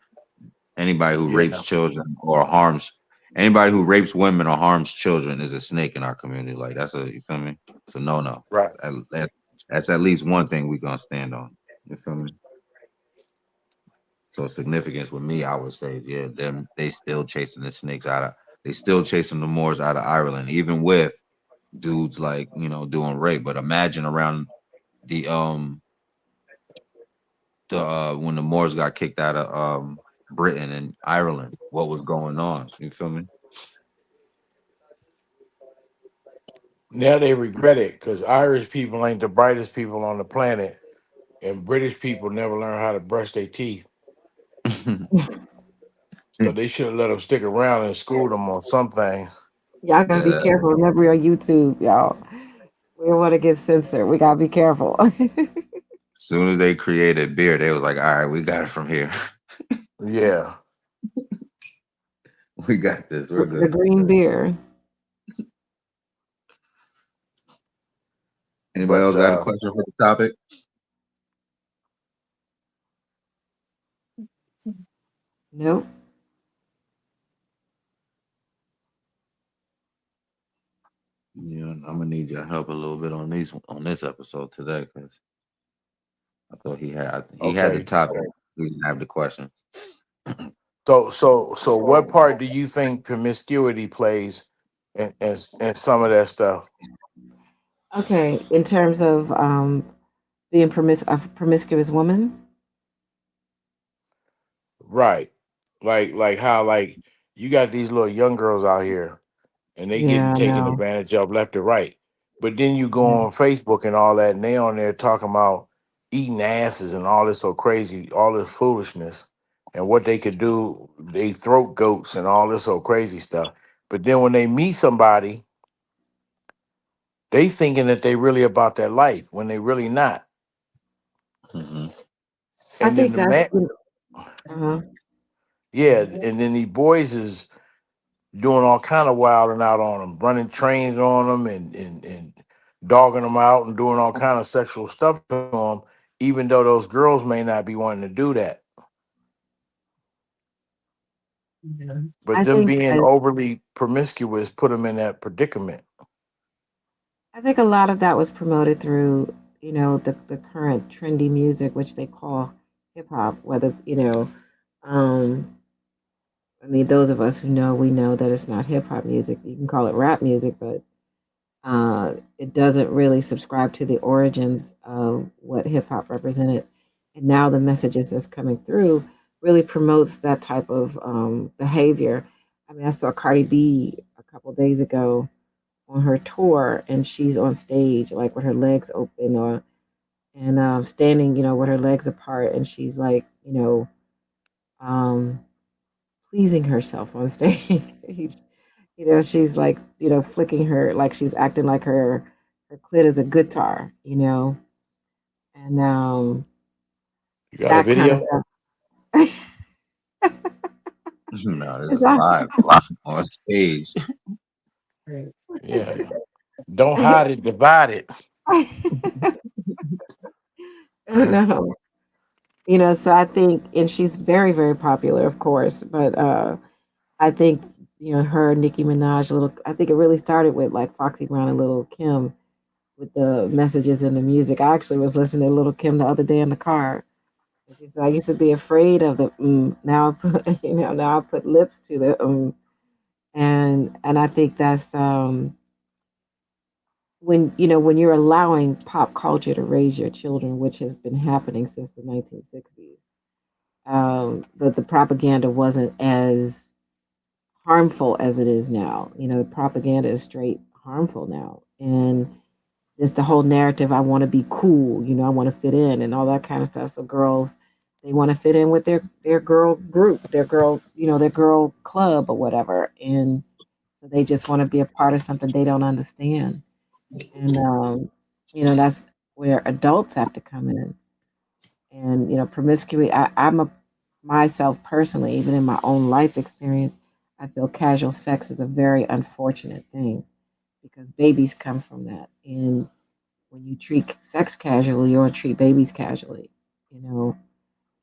Anybody who Yeah, rapes children or harms anybody who rapes women or harms children is a snake in our community. Like that's a you feel me? It's a no. right. That's at least one thing we gonna stand on. You feel me? So significance with me, I would say, yeah, them they still chasing the snakes out of they still chasing the Moors out of Ireland, even with dudes like, doing rape. But imagine around the when the Moors got kicked out of Britain and Ireland, what was going on. You feel me? Now they regret it because Irish people ain't the brightest people on the planet, and British people never learn how to brush their teeth. So they should have let them stick around and school them on something. y'all gotta be Yeah. careful. Remember on YouTube, y'all. We don't want to get censored. We gotta be careful. As soon as they created beer, they was like, all right, we got it from here. Yeah. We got this. We're The good. green beer. Anybody But else got a question for the topic? Nope. Yeah, I'm gonna need your help a little bit on this episode today because I thought he had the okay. topic. We didn't have the questions. So what part do you think promiscuity plays in some of that stuff? Okay, in terms of being a promiscuous woman. Right. Like how like you got these little young girls out here and they getting Yeah, taken no. advantage of left and right. But then you go Yeah. on Facebook and all that, and they on there talking about eating asses and all this so crazy, all this foolishness, and what they could do, they throat goats and all this so crazy stuff. But then when they meet somebody, they thinking that they really about that life when they really not. hmm I And then think the that's man, uh yeah, and then these boys is doing all kind of wilding out on them, running trains on them, and dogging them out and doing all kind of sexual stuff to them, even though those girls may not be wanting to do that. But I them think being overly promiscuous put them in that predicament. I think a lot of that was promoted through, the current trendy music, which they call hip hop. Whether um, I mean, those of us who know, we know that it's not hip hop music. You can call it rap music, but it doesn't really subscribe to the origins of what hip hop represented. And now the messages that's coming through really promotes that type of behavior. I mean, I saw Cardi B a couple days ago on her tour, and she's on stage like with her legs open or and standing, with her legs apart, and she's like, um, pleasing herself on stage. She's like, flicking her like she's acting like her clit is a guitar, and You got a that kind of video? stuff. No, this Is is that- live on stage. Yeah. Don't hide it, divide it. no, so I think, and she's very, very popular, of course, but I think, her, Nicki Minaj, I think it really started with like Foxy Brown and Little Kim with the messages and the music. I actually was listening to Little Kim the other day in the car. And she said, I used to be afraid of the now I put, now I put lips to the and I think that's when you're allowing pop culture to raise your children, which has been happening since the 1960s. But the propaganda wasn't as harmful as it is now. The propaganda is straight harmful now. And it's the whole narrative, I want to be cool, I want to fit in and all that kind of stuff. So girls, they want to fit in with their girl group, their girl club or whatever. And so they just want to be a part of something they don't understand. And that's where adults have to come in. And promiscuity, I'm a myself personally, even in my own life experience, I feel casual sex is a very unfortunate thing because babies come from that. And when you treat sex casually, you don't treat babies casually, you know.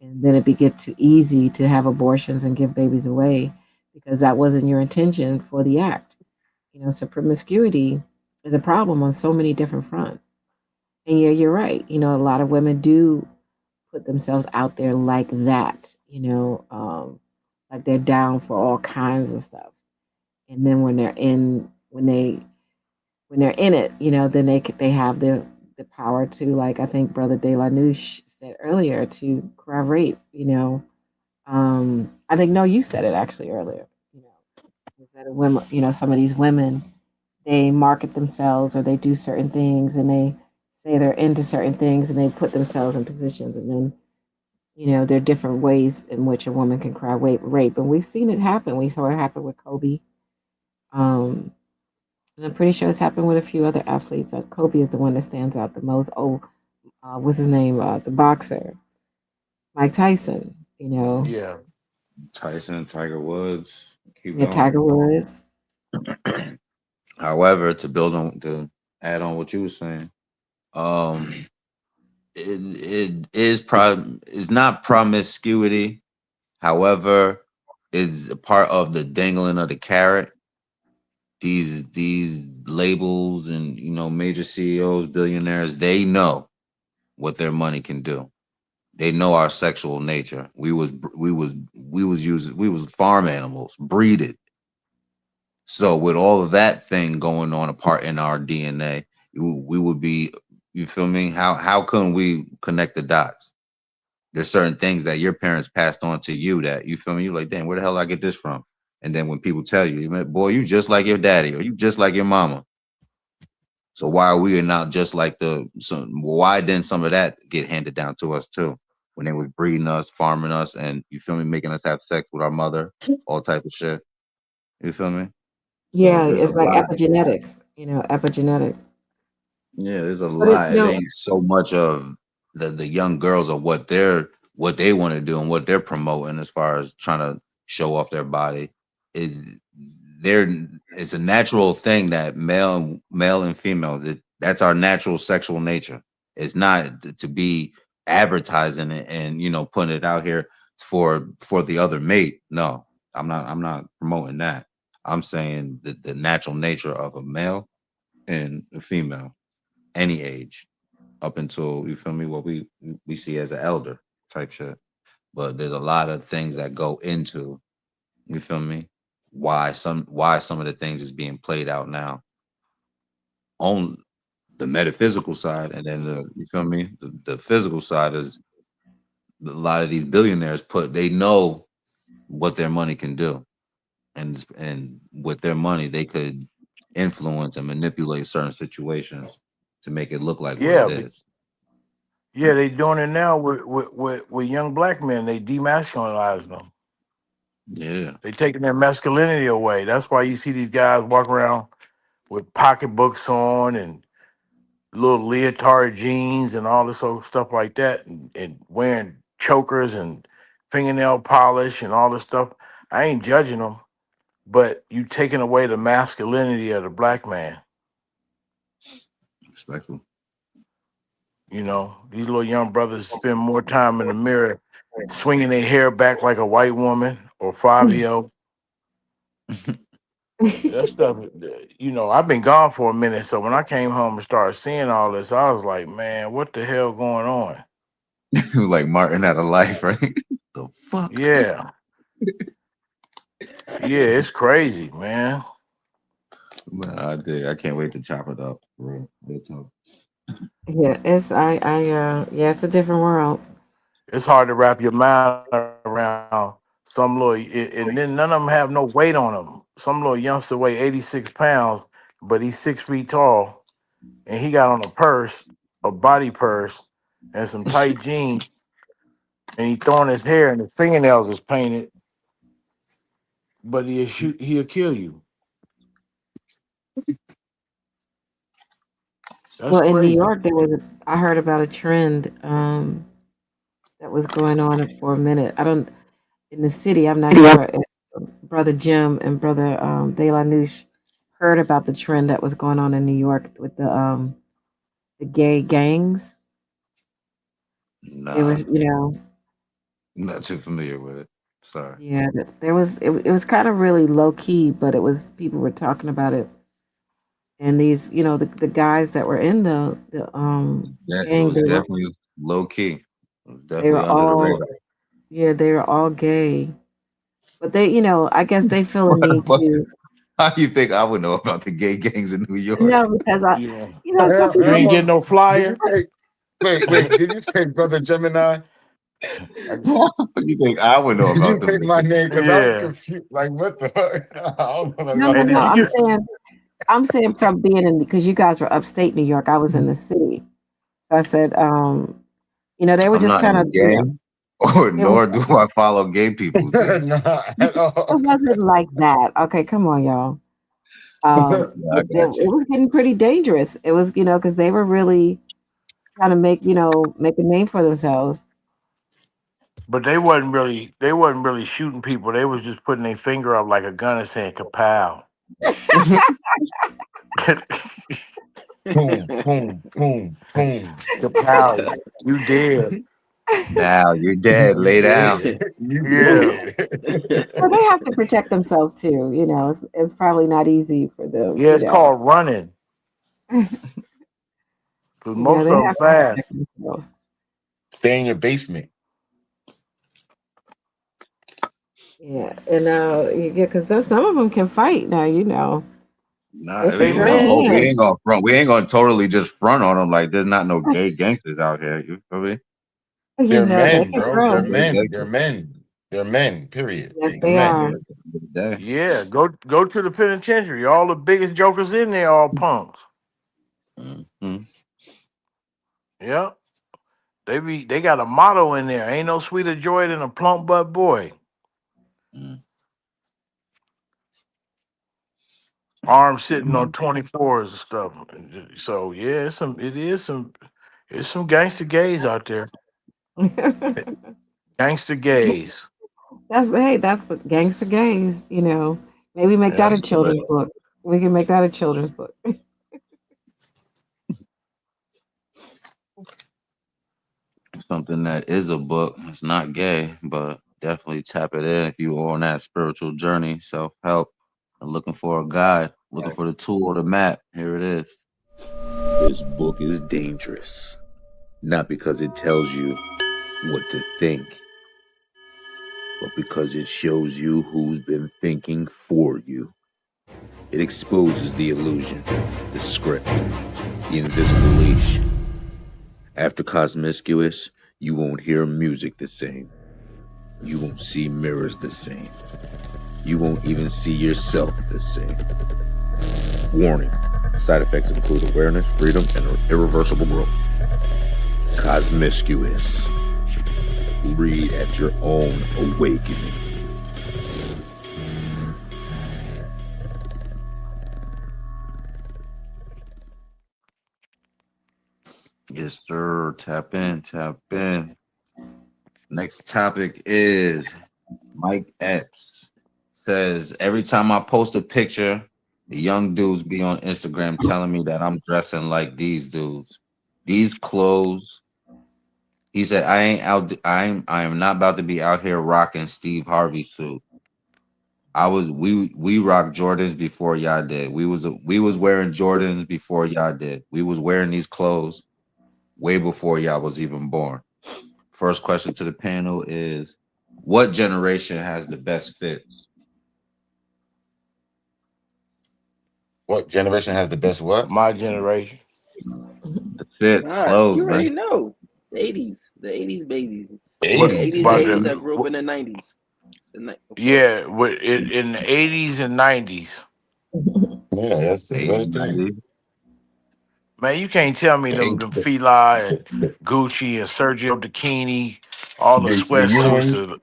And then it get too easy to have abortions and give babies away because that wasn't your intention for the act. So promiscuity is a problem on so many different fronts. And yeah, you're right. A lot of women do put themselves out there like that, like they're down for all kinds of stuff. And then when they're in it, then they have the power to, like I think Brother De La Nouche said earlier, to cry rape. I think no, you said it actually earlier. Is that a women, some of these women, they market themselves or they do certain things and they say they're into certain things and they put themselves in positions and then there are different ways in which a woman can cry rape, and we've seen it happen. We saw it happen with Kobe. And I'm pretty sure it's happened with a few other athletes. Kobe is the one that stands out the most. Oh, what's his name? The boxer, Mike Tyson. Yeah. Tyson, Tiger Woods, keep Yeah, going. Tiger Woods. However, to add on what you were saying, it's not promiscuity. However, it's a part of the dangling of the carrot. These labels and major CEOs, billionaires, they know what their money can do. they know our sexual nature. We was farm animals, breeded. So with all of that thing going on apart in our DNA, we would be, you feel me? How can we connect the dots? There's certain things that your parents passed on to you that, you feel me? You're like, damn, where the hell I get this from? And then when people tell you, boy, you just like your daddy, or you just like your mama. So why are we not just like why didn't some of that get handed down to us too? When they was breeding us, farming us, and, you feel me, making us have sex with our mother, all type of shit. You feel me? So Yeah, there's a it's like lot. epigenetics, epigenetics. Yeah, there's a But it, lot. It ain't so much of the young girls of what they want to do and what they're promoting as far as trying to show off their body. It it's a natural thing that male and female, that's our natural sexual nature. It's not to be advertising it and, putting it out here for the other mate. No, I'm not promoting that. I'm saying the natural nature of a male and a female, any age, up until, you feel me, what we see as an elder type shit. But there's a lot of things that go into, you feel me, why some of the things is being played out now on the metaphysical side, and then you feel me, the physical side is a lot of these billionaires they know what their money can do, and with their money they could influence and manipulate certain situations to make it look like what it Yeah, is. yeah, they doing it now with young black men. They demasculinize them. Yeah. They taking their masculinity away. That's why you see these guys walk around with pocketbooks on and little leotard jeans and all this old stuff like that, and wearing chokers and fingernail polish and all this stuff. I ain't judging them, but you taking away the masculinity of the black man. Respectful. These little young brothers spend more time in the mirror swinging their hair back like a white woman or Fabio. That stuff, I've been gone for a minute. So when I came home and started seeing all this, I was like, man, what the hell going on? Like Martin had a life, right? The fuck? Yeah. Yeah, it's crazy, man. I did. I can't wait to chop it up, bro. Yeah, it's a different world. It's hard to wrap your mind around some little, and then none of them have no weight on them. Some little youngster weigh 86 pounds, but he's 6 feet tall, and he got on a body purse, and some tight jeans, and he throwing his hair, and his fingernails is painted, but he'll kill you. That's Well, in New crazy. York, I heard about a trend that was going on for a minute. In the city, I'm not sure if Brother Jim and Brother De La Nouche heard about the trend that was going on in New York with the gay gangs. Nah, It was, I'm not too familiar with it. Sorry. yeah, there was it was kind of really low key, but people were talking about it. And these, the guys that were in the Yeah, it gang, was definitely low key. It was they definitely were under the all, radar. yeah, they were all gay. But they, I guess they feel a need to. How do you think I would know about the gay gangs in New York? No, because Yeah. some You people ain't getting no flyer. Wait, did you say Brother Gemini? You think I would know Did you about say them? my name? Because I'm Yeah. confused. Like, what the fuck? I don't know No, about no. I'm saying from being in, because you guys were upstate New York, I was in the city. So I said, they were I'm just not kind in of, the gang, nor do I follow gay people. Not at all. It wasn't like that. Okay, come on, y'all. It was getting pretty dangerous. It was, because they were really trying to make a name for themselves. But they wasn't really shooting people. They was just putting their finger up like a gun and saying kapow. Boom, boom, boom, boom. Kapow. You dead. Now you're dead. Lay down. You Yeah. Well, they have to protect themselves too. It's probably not easy for them. Yeah, it's called running. Because most they of them have to fast. protect themselves. Stay in your basement. Yeah, and yeah, because some of them can fight now. Nah, They They we sure hope men. we can. ain't gonna front. We ain't gonna totally just front on them like there's not no gay gangsters out here. You feel me? They're They men, can bro. They're throw. Gay men. They're gangsters. men. They're men. Period. Yes, They're they men. are. Day. Yeah, go to the penitentiary. All the biggest jokers in there, all punks. Mm-hmm. Yep. They got a motto in there. Ain't no sweeter joy than a plump butt boy. Mm. Arms sitting on 24s and stuff. So yeah, it's some gangster gays out there. Gangster gays. That's what gangster gays. Maybe make Yeah. that a children's book. We can make that a children's book. Something that is a book. It's not gay, but definitely tap it in if you are on that spiritual journey, self help, and looking for a guide, looking for the tool or the map. Here it is. This book is dangerous, not because it tells you what to think, but because it shows you who's been thinking for you. It exposes the illusion, the script, the invisible leash. After Cosmiscuous, you won't hear music the same. You won't see mirrors the same. You won't even see yourself the same. Warning. Side effects include awareness, freedom, and irreversible growth. Cosmiscuous. Read at your own awakening. Yes, sir. Tap in, tap in. Next topic is Mike Epps says every time I post a picture, the young dudes be on Instagram telling me that I'm dressing like these dudes. These clothes. He said I am not about to be out here rocking Steve Harvey suit. We rocked Jordans before y'all did. We was wearing Jordans before y'all did. We was wearing these clothes way before y'all was even born. First question to the panel is, what generation has the best fit? What generation has the best what? My generation. The fit, Nah, clothes, you already man. know. The 80s babies. What The 80s. 80s about babies that the grew up in the 90s. Of course. yeah, in the 80s and 90s. Yeah, that's it. 80s, Right there. 90s. Man, you can't tell me them Fila and Gucci and Sergio Tacchini, all the The sweatsuits, Ewing. the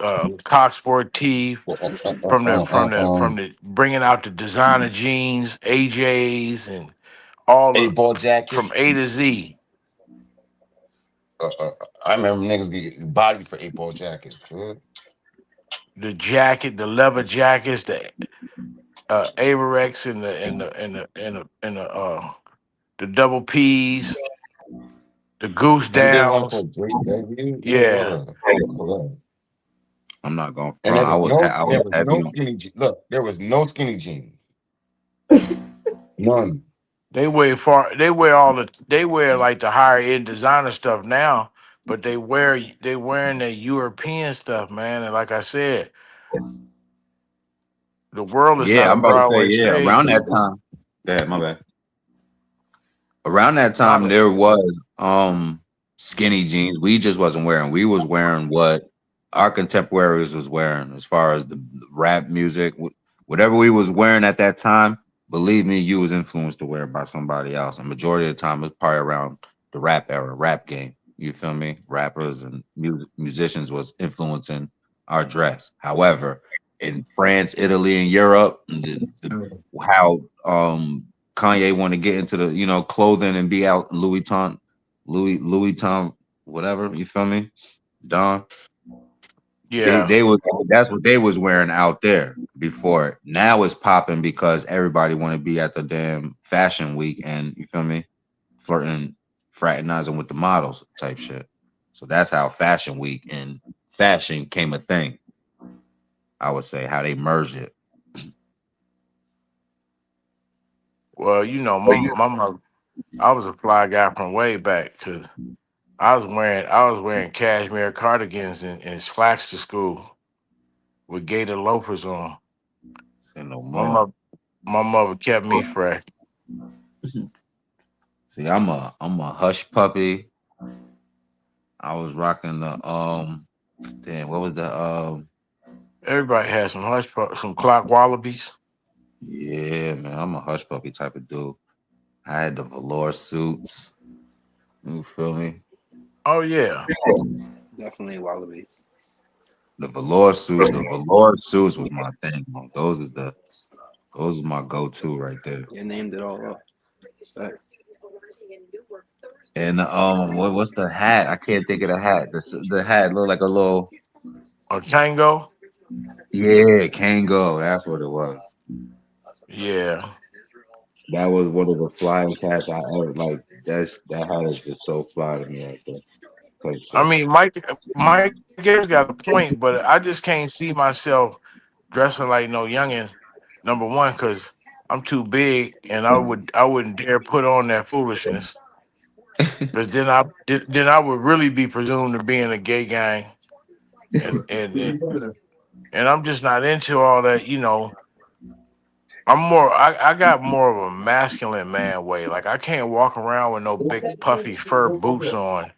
Cocksport tee, from the bringing out the designer jeans, AJs, and all the 8-ball jacket. from A to Z. I remember niggas get bodied for 8-ball jackets. Good. The jacket, the leather jackets, the Averex and the double P's, the goose And they one for downs. great value. Yeah, Yeah, yeah. I'm not going And front. I was no heavy. skinny jeans. Look, there was no skinny jeans. None. they wear like the higher end designer stuff now, but they wearing the European stuff, man. And like I said, the world is not Yeah, a I'm about to say, Broadway yeah, around stage. that time. Go ahead, my bad. Around that A lot time of there was skinny jeans. We just wasn't wearing. We was wearing what our contemporaries was wearing as far as the rap music. Whatever we was wearing at that time, believe me, you was influenced to wear it by somebody else. And majority of the time it was probably around the rap era, rap game. You feel me? Rappers and musicians was influencing our dress. However, in France, Italy, and Europe, how Kanye want to get into the clothing and be out Louis Vuitton, whatever. You feel me? Don. yeah. That's what they was wearing out there before. Now it's popping because everybody want to be at the damn fashion week and you feel me, flirting, fraternizing with the models type shit. So that's how fashion week and fashion came a thing. I would say how they merged it. Well, my mother, I was a fly guy from way back because I was wearing cashmere cardigans and slacks to school with gator loafers on. Say no My more. mother, my mother kept me fresh. See, I'm a hush puppy. I was rocking the damn, what was the Everybody had some clock wallabies. yeah, man, I'm a hush puppy type of dude. I had the velour suits. You feel me? Oh yeah. Definitely wallabies. The velour suits was my thing. Man. Those are my go-to right there. You named it all off. Right. And what's the hat? I can't think of the hat. The hat looked like a little A tango. yeah, Kango. That's what it was. Yeah. That was one of the flying hats I ever like. That hat is just so fly to me right there. Like, I so. mean, Mike Gary's got a point, but I just can't see myself dressing like no youngin. Number one, because I'm too big, and I wouldn't dare put on that foolishness. Because then I would really be presumed to be in a gay gang, and I'm just not into all that. I got more of a masculine man way. Like I can't walk around with no big puffy fur boots on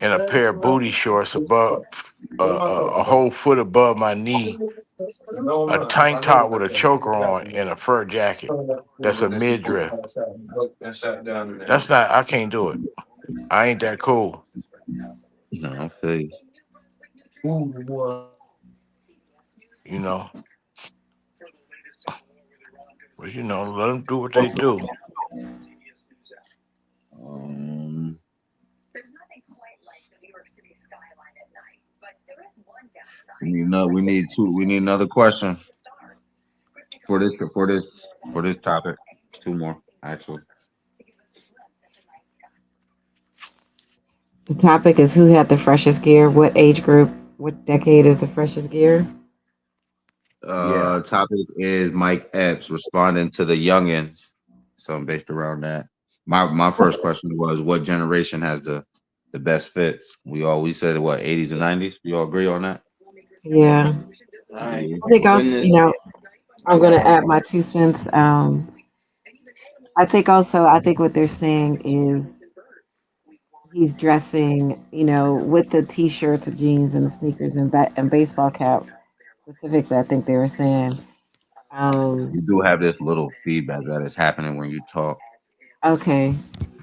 and a pair of booty shorts above a whole foot above my knee, a tank top with a choker on, and a fur jacket. That's a midriff. That's not. I can't do it. I ain't that cool. No, I feel you. You know. But let them do what they do. Um, we need another question for this topic. Two more, actually. The topic is who had the freshest gear, what age group, what decade is the freshest gear? Yeah. Topic is Mike Epps responding to the youngins. Something based around that. My first question was, what generation has the best fits? We said what, 80s and 90s? We all agree on that? Yeah. All right. I think also, Goodness. I'm going to add my 2 cents. I think what they're saying is he's dressing, with the t-shirts, the jeans, and the sneakers and baseball cap. Specifically, I think they were saying. You do have this little feedback that is happening when you talk. Okay.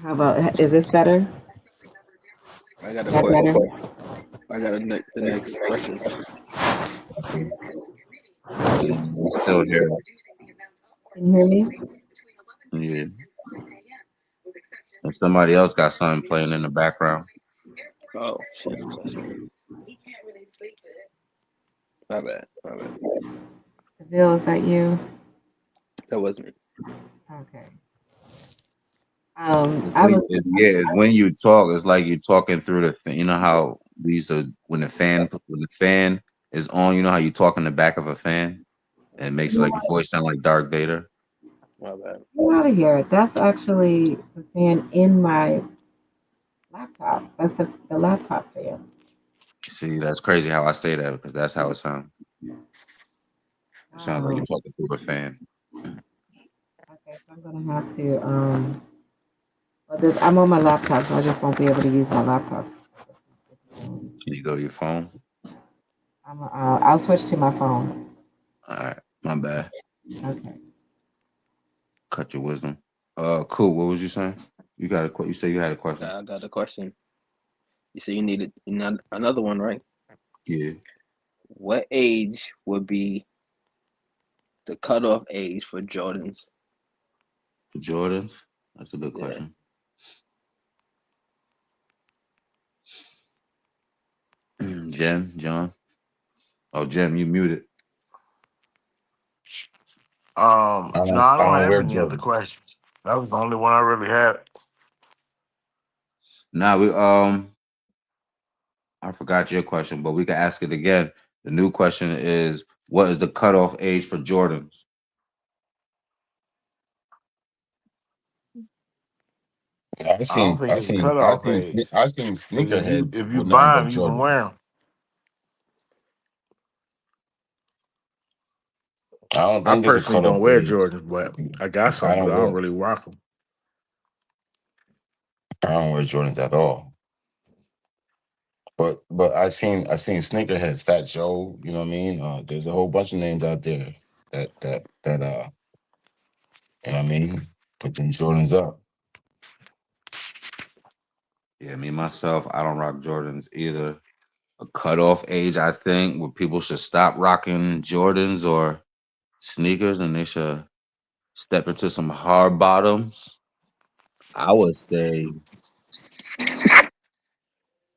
How about, is this better? I got a Is that question. better? I got the next question. I'm still here. Can you hear me? Yeah. And somebody else got something playing in the background. Oh shit. My bad. Bill, is that you? That wasn't me. Okay. It's when you talk, it's like you're talking through the thing. You know how we used to when the fan is on, you know how you talk in the back of a fan? And it makes like your voice sound like Darth Vader. My bad. Get out of here. That's actually the fan in my laptop. That's the laptop fan. See, that's crazy how I say that because that's how it sounds. It sounds like you're talking through a fan. Okay, so I'm gonna have to I'm on my laptop, so I just won't be able to use my laptop. Can you go to your phone? I'll switch to my phone. All right, my bad. Okay. Cut your wisdom. Cool. What was you saying? You say you had a question. I got a question. You say you needed another one, right? Yeah. What age would be the cutoff age for Jordans? For Jordans? That's a good question. Jem, John. Oh, Jem, you muted. No, I don't have wear any other Jordan. questions. That was the only one I really had. Now I forgot your question, but we can ask it again. The new question is, what is the cutoff age for Jordans? I don't think it's a cutoff age. I seen 'Cause if sneakerheads you with nothing buy but them, you can Jordan. wear them. I don't I think it's a personally don't cutoff wear age. Jordans, but I got I some, but don't I don't wear really rock them. Jordans at all. But I seen sneakerheads, Fat Joe. You know what I mean? There's a whole bunch of names out there that you know what I mean, put them Jordans up. Yeah, me myself, I don't rock Jordans either. A cutoff age, I think, where people should stop rocking Jordans or sneakers and they should step into some hard bottoms. I would say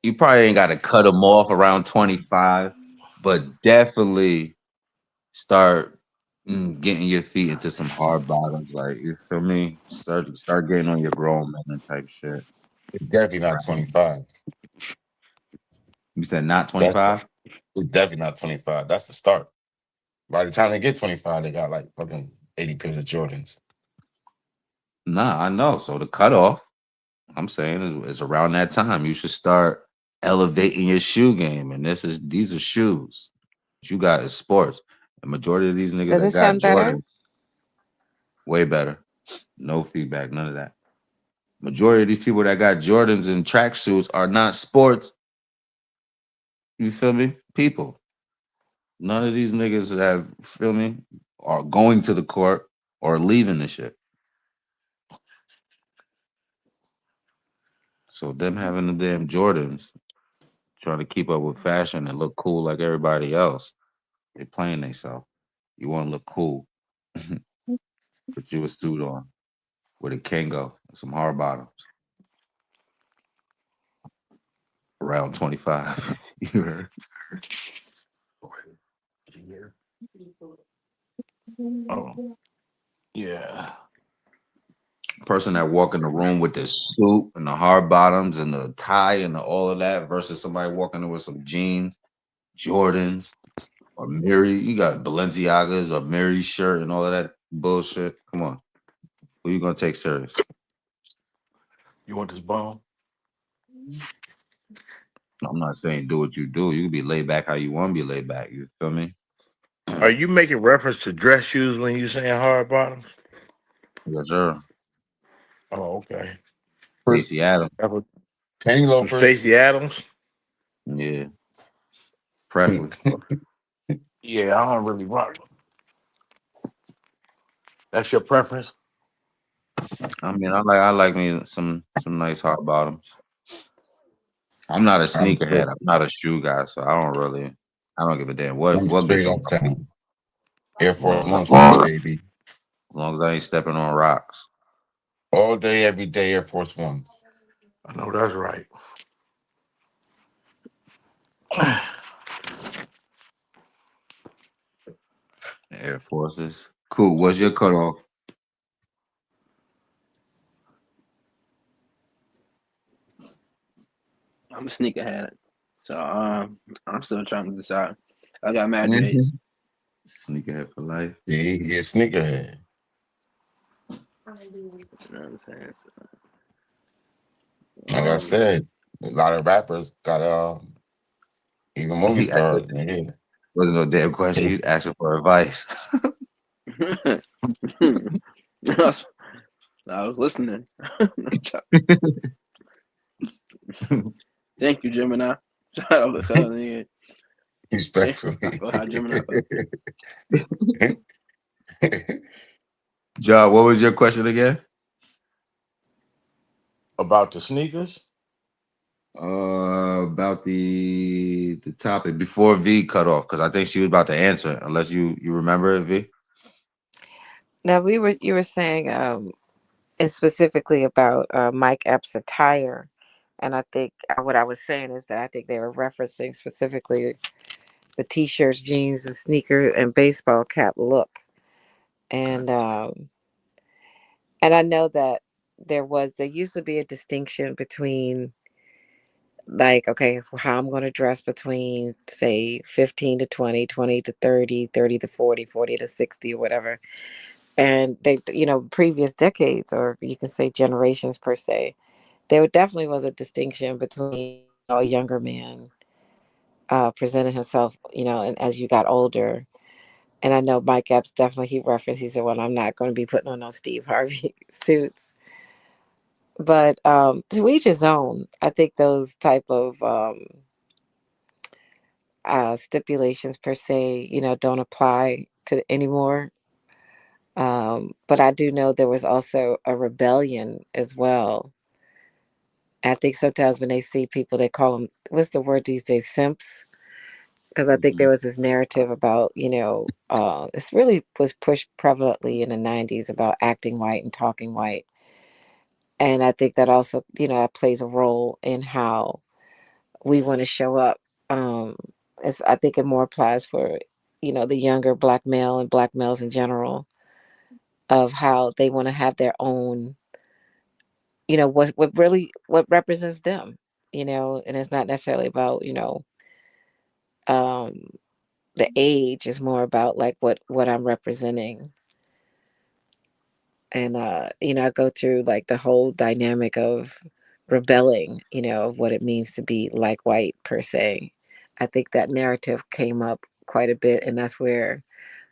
you probably ain't got to cut them off around 25, but definitely start getting your feet into some hard bottoms. Like, you feel me? Start getting on your grown man type shit. It's definitely not 25. You said not That's 25? It's definitely not 25. That's the start. By the time they get 25, they got like fucking 80 pairs of Jordans. Nah, I know. So the cutoff, I'm saying, is around that time. You should start elevating your shoe game. And these are shoes. What you got is sports. The majority of these niggas Does that it got sound better? Jordan, way better. No feedback, none of that. Majority of these people that got Jordans and tracksuits are not sports. You feel me? People. None of these niggas have, feel me, are going to the court or leaving the shit. So them having the damn Jordans, trying to keep up with fashion and look cool like everybody else, they playing themselves. You want to look cool, put you a suit on with a Kango and some hard bottoms. Around 25. You heard? Oh, yeah. Person that walk in the room with the suit and the hard bottoms and the tie and all of that versus somebody walking in with some jeans, Jordans, or Mary. You got Balenciagas or Mary shirt and all of that bullshit. Come on. Who you gonna take serious? You want this bone? I'm not saying do what you do. You can be laid back how you want to be laid back. You feel me? Are you making reference to dress shoes when you saying hard bottoms? Yes, sir. Oh, okay. Stacey Adams. Penny Some loafers. Stacey Adams. Yeah. Presley. Yeah, I don't really rock them. That's your preference? I mean, I like me some nice hard bottoms. I'm not a I'm sneakerhead. straight, I'm not a shoe guy, so I don't give a damn I'm what straight bitch I'm uptown. Air as long Force as, Ones for me, baby. as long as I ain't stepping on rocks. All day, every day, Air Force Ones. I know that's right. Air Forces. Cool. What's your cutoff? I'm a sneakerhead. So I'm still trying to decide. I got Mad J's. Sneakerhead for life. Yeah, he a sneakerhead. You know what I'm saying? Like I said, a lot of rappers got even movie He asked, stars. Yeah. wasn't no damn question. He's asking for advice. I was listening. Thank you, Gemini. Shout out to Southern. Respectfully. Gemini. John, what was your question again? About the sneakers? About the topic before V cut off, because I think she was about to answer, unless you remember it, V. Now you were saying and specifically about Mike Epps' attire, and I think what I was saying is that I think they were referencing specifically the t-shirts, jeans, and sneaker and baseball cap look, and I know that there used to be a distinction between, like, okay, how I'm going to dress between, say, 15 to 20, 20 to 30, 30 to 40, 40 to 60, or whatever. And they, previous decades, or you can say generations per se, there definitely was a distinction between a younger man presenting himself, and as you got older. And I know Mike Epps definitely he referenced. He said, "Well, I'm not going to be putting on no Steve Harvey suits." But to each his own. I think those type of stipulations per se, don't apply to anymore. But I do know there was also a rebellion as well. I think sometimes when they see people, they call them, what's the word these days, simps? Because I think there was this narrative about, this really was pushed prevalently in the 90s about acting white and talking white. And I think that also, that plays a role in how we want to show up. Um, I think it more applies for, the younger black male and black males in general, of how they want to have their own, what represents them, and it's not necessarily about, um, the age. Is more about like what I'm representing. And I go through like the whole dynamic of rebelling, of what it means to be like white per se. I think that narrative came up quite a bit, and that's where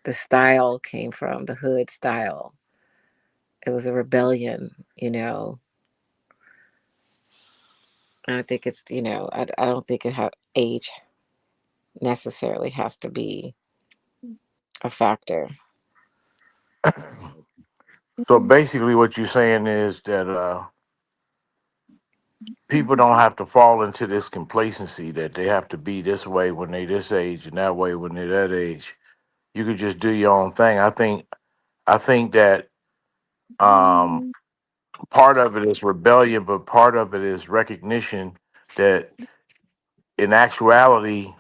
the style came from, the hood style. It was a rebellion, and I think it's, I don't think age necessarily has to be a factor. So basically, what you're saying is that people don't have to fall into this complacency that they have to be this way when they this age and that way when they're that age. You could just do your own thing. I think that um, part of it is rebellion, but part of it is recognition that in actuality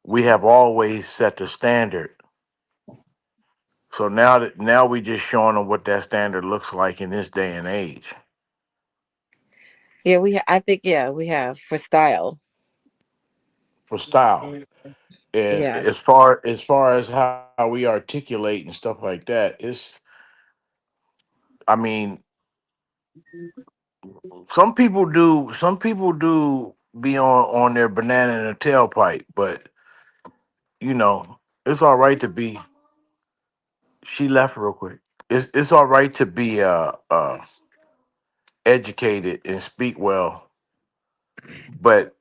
we have always set the standard. So now we just showing them what that standard looks like in this day and age Yeah, I think, yeah, we have for style. for style. And Yeah. as far as how we articulate and stuff like that, I mean, some people do be on their banana in a tailpipe, but it's all right to be. She left real quick. It's all right to be educated and speak well, but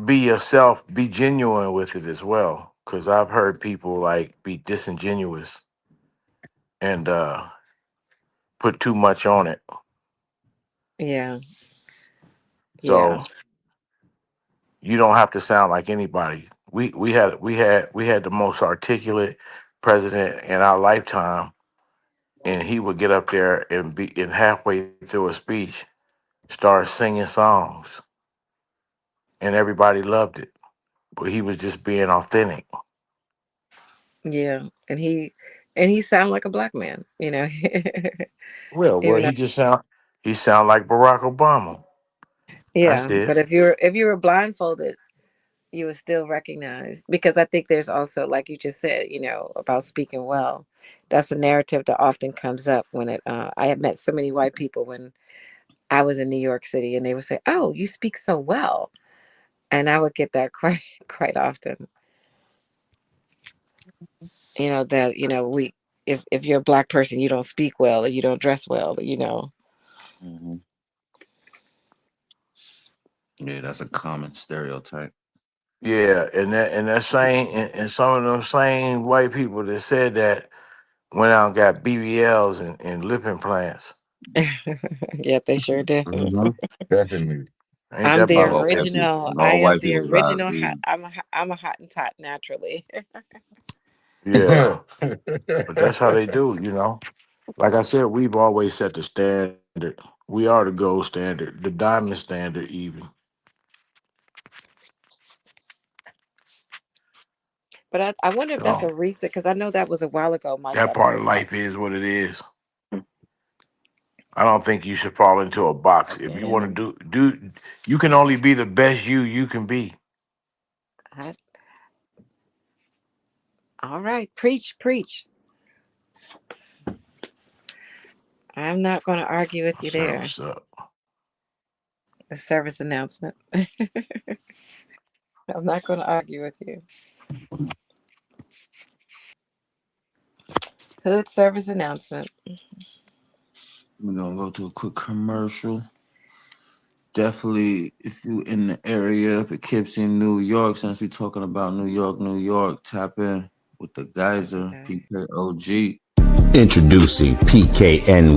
be yourself, be genuine with it as well. Because I've heard people like be disingenuous and put too much on it. Yeah. Yeah. So you don't have to sound like anybody. We had the most articulate president in our lifetime, and he would get up there and be and halfway through a speech start singing songs, and everybody loved it. But he was just being authentic. Yeah. And he sounded like a black man, Well, even though, he sound like Barack Obama. That's yeah. it. But if you were blindfolded, you would still recognize, because I think there's also, like you just said, about speaking well. That's a narrative that often comes up when I have met so many white people when I was in New York City, and they would say, "Oh, you speak so well," and I would get that quite quite often. That we if you're a black person, you don't speak well, or you don't dress well. Hmm. Yeah, that's a common stereotype. Yeah, and that same and some of them same white people that said that went out and got BBLs and lip implants. Yeah, they sure do. Mhm. Definitely. Ain't I'm that the Not about all right? white people. original. Not I all am white the people got original hot. the. I'm a Hottentot naturally. Yeah, but that's how they do. Like I said, we've always set the standard. We are the gold standard, the diamond standard, even. But I wonder if that's So a recent, because I know that was a while ago, Mike that Epps. part of life is what it is. I don't think you should fall into a box. If you want to do, you can only be the best you can be. I, all right, preach, preach. I'm not going to argue with you Sir, there. what's up? The service announcement. I'm not going to argue with you. Hood service announcement. We're gonna go to a quick commercial. Definitely, if you in the area, Poughkeepsie, New York, since we're talking about New York, tap in with the Geyser, PKOG. Introducing PKNYOG,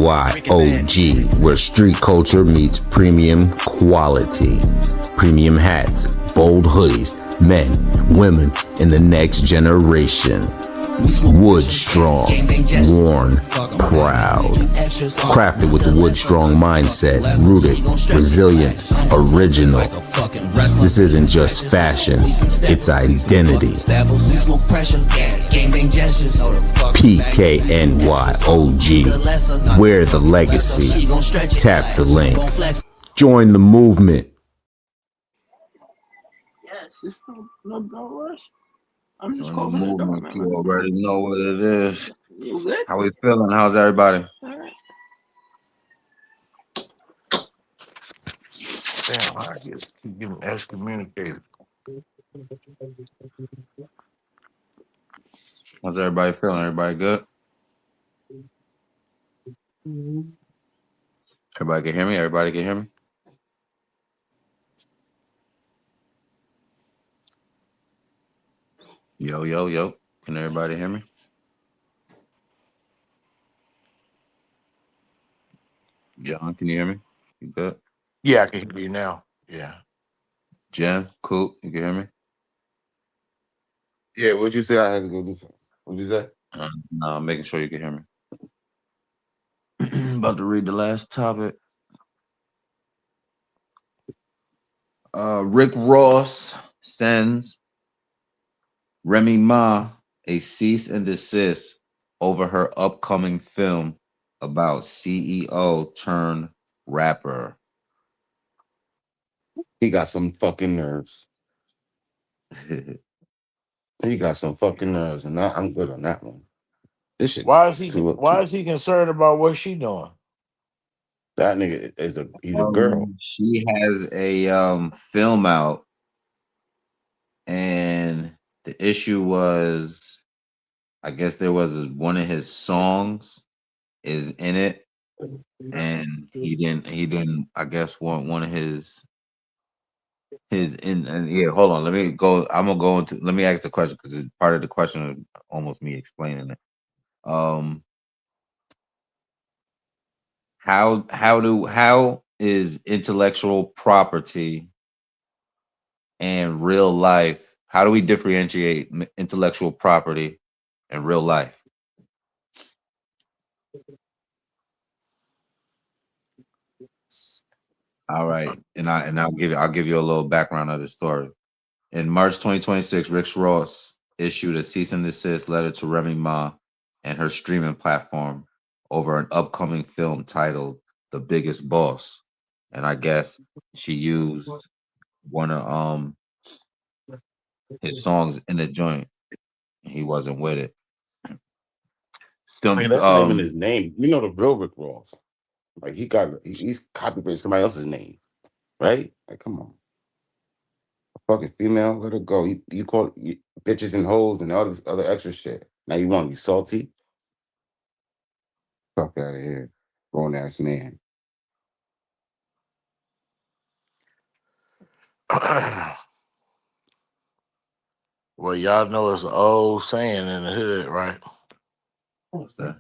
where street culture meets premium quality. Premium hats, bold hoodies, men, women, and the next generation. Wood Strong, worn, proud. Crafted with the Wood Strong mindset, rooted, resilient, original. This isn't just fashion, it's identity. PKNYOG, wear the legacy. Tap the link. Join the movement. It's no rush. I'm just Join the closing the door, movement. man. You already know what it is. You good? How we feeling? How's everybody? All right. Damn, I keep getting excommunicated. How's everybody feeling? Everybody good? Everybody can hear me? Everybody can hear me? Yo. Can everybody hear me? John, can you hear me? You good? Yeah, I can hear you now. Yeah. Jen, cool. You can hear me? Yeah, what'd you say I had to go do? What'd you say? No, I'm making sure you can hear me. About to read the last topic. Rick Ross sends Remy Ma a cease and desist over her upcoming film about CEO turned rapper. He got some fucking nerves. He got some fucking nerves, and I'm good on that one. This shit. Why is he concerned about what she doing? That nigga is he's a girl. She has a film out, and the issue was, I guess there was one of his songs is in it, and he didn't I guess want one of his in. And yeah, hold on, let me go. I'm gonna go into. Let me ask the question because it's part of the question of almost me explaining it. How is intellectual property and real life? How do we differentiate intellectual property and real life? All right, and I'll give you a little background of the story. In March 2026, Rick Ross issued a cease and desist letter to Remy Ma and her streaming platform over an upcoming film titled "The Biggest Boss," and I guess she used one of his songs in the joint. He wasn't with it. Still, Like, that's not even his name. You know the real Rick Ross. Like he's copyrighted somebody else's name, right? Like, come on. A fucking female, let her go. You call it bitches and hoes and all this other extra shit. Now you want to be salty? Fuck out of here, grown ass man. Well, y'all know it's an old saying in the hood, right? What's that?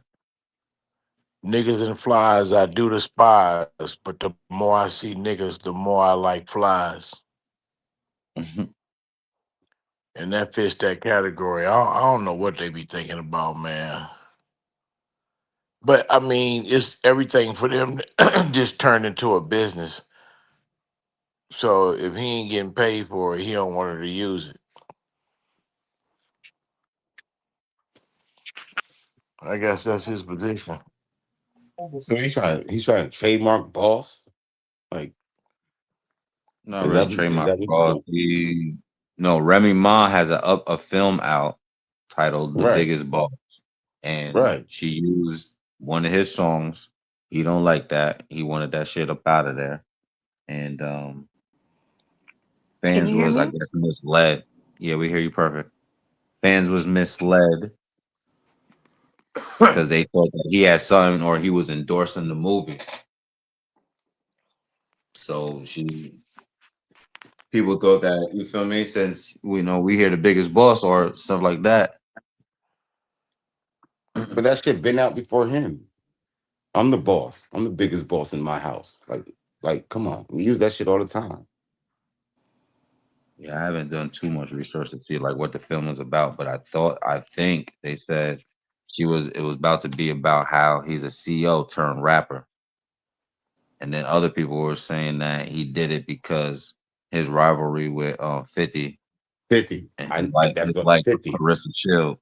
Niggas and flies, I do despise, but the more I see niggas, the more I like flies. And that fits that category. I don't know what they be thinking about, man. But I mean, it's everything for them just turned into a business. So if he ain't getting paid for it, he don't want her to use it. I guess that's his position. So he's trying to trademark boss. Like, not really trademark boss. No, Remy Ma has a film out titled "The Biggest Boss," and she used one of his songs. He don't like that. He wanted that shit up out of there. and Can fans you hear was, I me? guess, misled. Yeah, we hear you perfect. Fans was misled because they thought that he had something or he was endorsing the movie. So people thought that, you feel me, since we hear the biggest boss or stuff like that. But that shit been out before him. I'm the boss. I'm the biggest boss in my house. Like, come on. We use that shit all the time. Yeah, I haven't done too much research to see like what the film is about, but I think they said it was about to be about how he's a CEO turned rapper. And then other people were saying that he did it because his rivalry with 50 50. and That's his what like 50. Carissa Shield.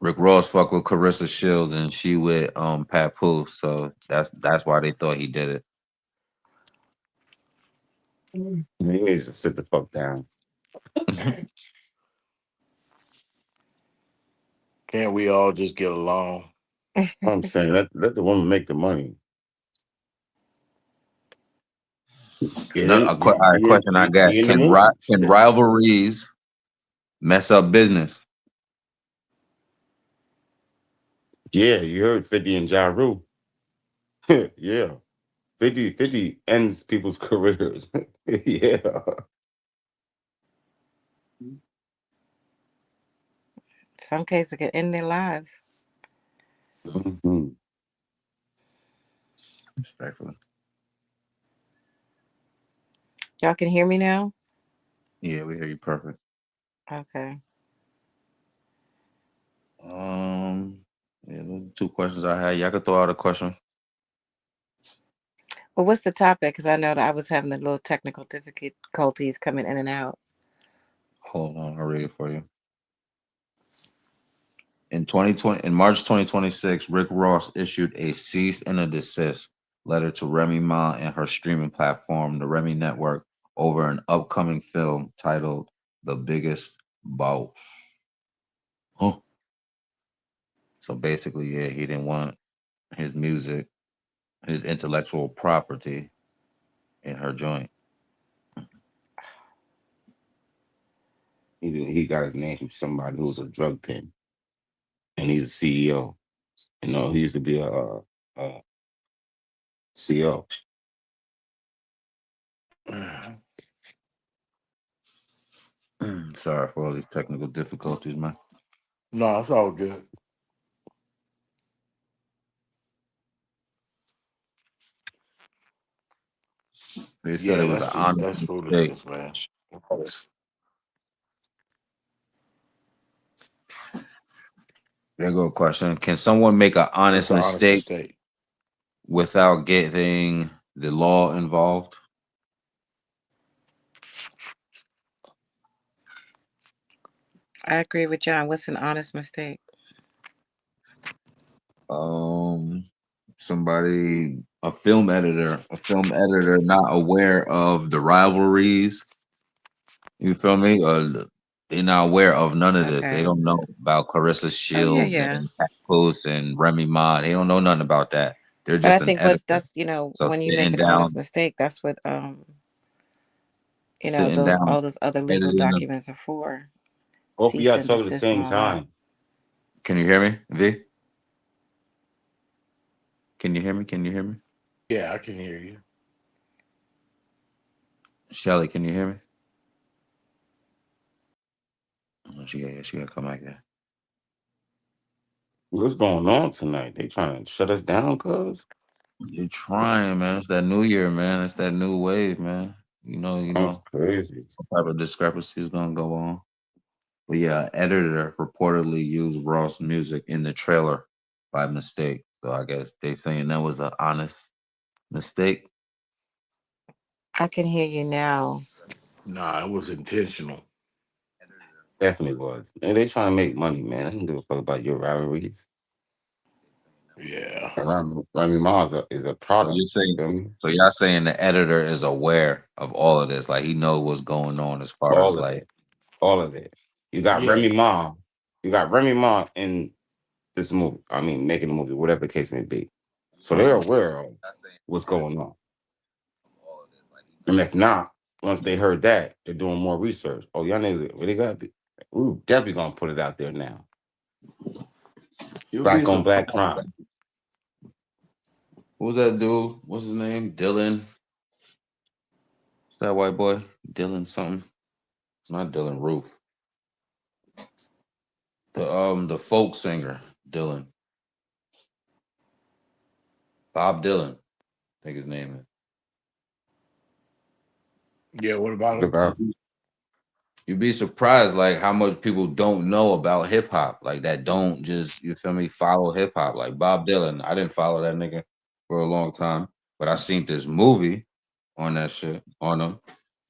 Rick Ross fuck with Carissa Shields and she with Papoose, so that's why they thought he did it. He needs to sit the fuck down. Can't we all just get along? I'm saying let the woman make the money. Get All in, right, question I got: be in the movie. Can rivalries mess up business? Yeah, you heard 50 and Ja Rule. Yeah. 50 ends people's careers. Yeah. Some cases can end their lives. Mhm. Respectfully. Y'all can hear me now? Yeah, we hear you perfect. Okay. Yeah, those are 2 questions I had. Y'all could throw out a question. Well, what's the topic? Because I know that I was having a little technical difficulties coming in and out. Hold on, I'll read it for you. In March 2026, Rick Ross issued a cease and a desist letter to Remy Ma and her streaming platform, the Remy Network, over an upcoming film titled The Biggest Boss. Huh. So basically, yeah, he didn't want his music, his intellectual property in her joint. He got his name from somebody who was a drug pin. And he's a CEO. He used to be a CEO. Sorry for all these technical difficulties, man. No, it's all good. They said it was an honest that's mistake. foolishness, man. There go a question. Can someone make an honest mistake without getting the law involved? I agree with John. What's an honest mistake? Somebody, a film editor not aware of the rivalries. You feel me? They're not aware of none of this. They Okay. don't know about Carissa Oh, yeah, Shields yeah. and Papoose and Remy Ma. They don't know nothing about that. They're But I just an think editor. that's So when you make sitting an honest down, mistake, that's what sitting down, all those other legal editing. documents are for. Hope Cease y'all and talk at the desist and same all that. time. Can you hear me, V? Can you hear me? Can you hear me? Yeah, I can hear you. Shelly, can you hear me? Oh, she gotta come back there. What's going on tonight? They trying to shut us down, cuz? You're trying, man. It's that new year, man. It's that new wave, man. That's crazy. Some type of discrepancy is gonna go on. But yeah, editor reportedly used Ross music in the trailer by mistake. So I guess they saying that was an honest mistake. I can hear you now. Nah, it was intentional. Definitely was. And they trying to make money, man. I don't give a fuck about your rivalries. Yeah. Remy Ma is a product. So y'all saying the editor is aware of all of this, like he knows what's going on as far as All of like it. All of it. You got Yeah. Remy Ma. You got Remy Ma in this movie. I mean, making a movie, whatever the case may be. So they're aware of what's going on. And if not, once they heard that, they're doing more research. Oh, y'all niggas, well, they got to be. We're definitely going to put it out there now. You'll Black be on black surprised. crime. What was that dude? What's his name? Dylan. That white boy? Dylan something. Not Dylan Roof. The folk singer, Dylan. Bob Dylan, I think his name is. Yeah, what about him? You'd be surprised like how much people don't know about hip hop. Like that don't just, you feel me, follow hip hop. Like Bob Dylan. I didn't follow that nigga for a long time, but I seen this movie on that shit on him.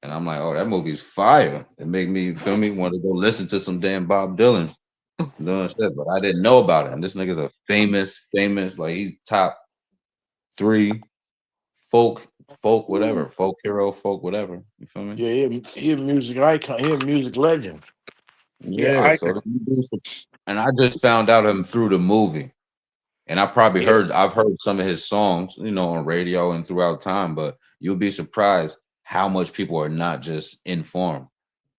And I'm like, oh, that movie's fire. It made me, you feel me, want to go listen to some damn Bob Dylan. Doing shit, but I didn't know about him. This nigga's a famous, like he's top 3 folk whatever, folk hero, folk whatever. You feel me? Yeah, he a music icon. He a music legend. Yeah, so and I just found out him through the movie. And I probably I've heard some of his songs, you know, on radio and throughout time, but you'll be surprised how much people are not just informed.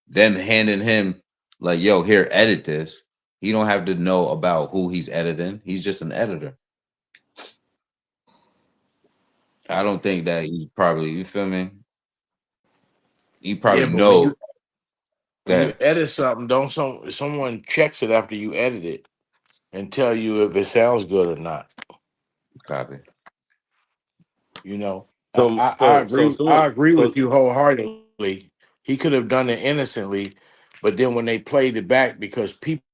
Them handing him like, yo, here, edit this. He don't have to know about who he's editing. He's just an editor. I don't think that he's probably, you feel me? He probably know when you edit something, don't someone checks it after you edit it and tell you if it sounds good or not. Copy. You know, I agree with you wholeheartedly. He could have done it innocently, but then when they played it back, because people.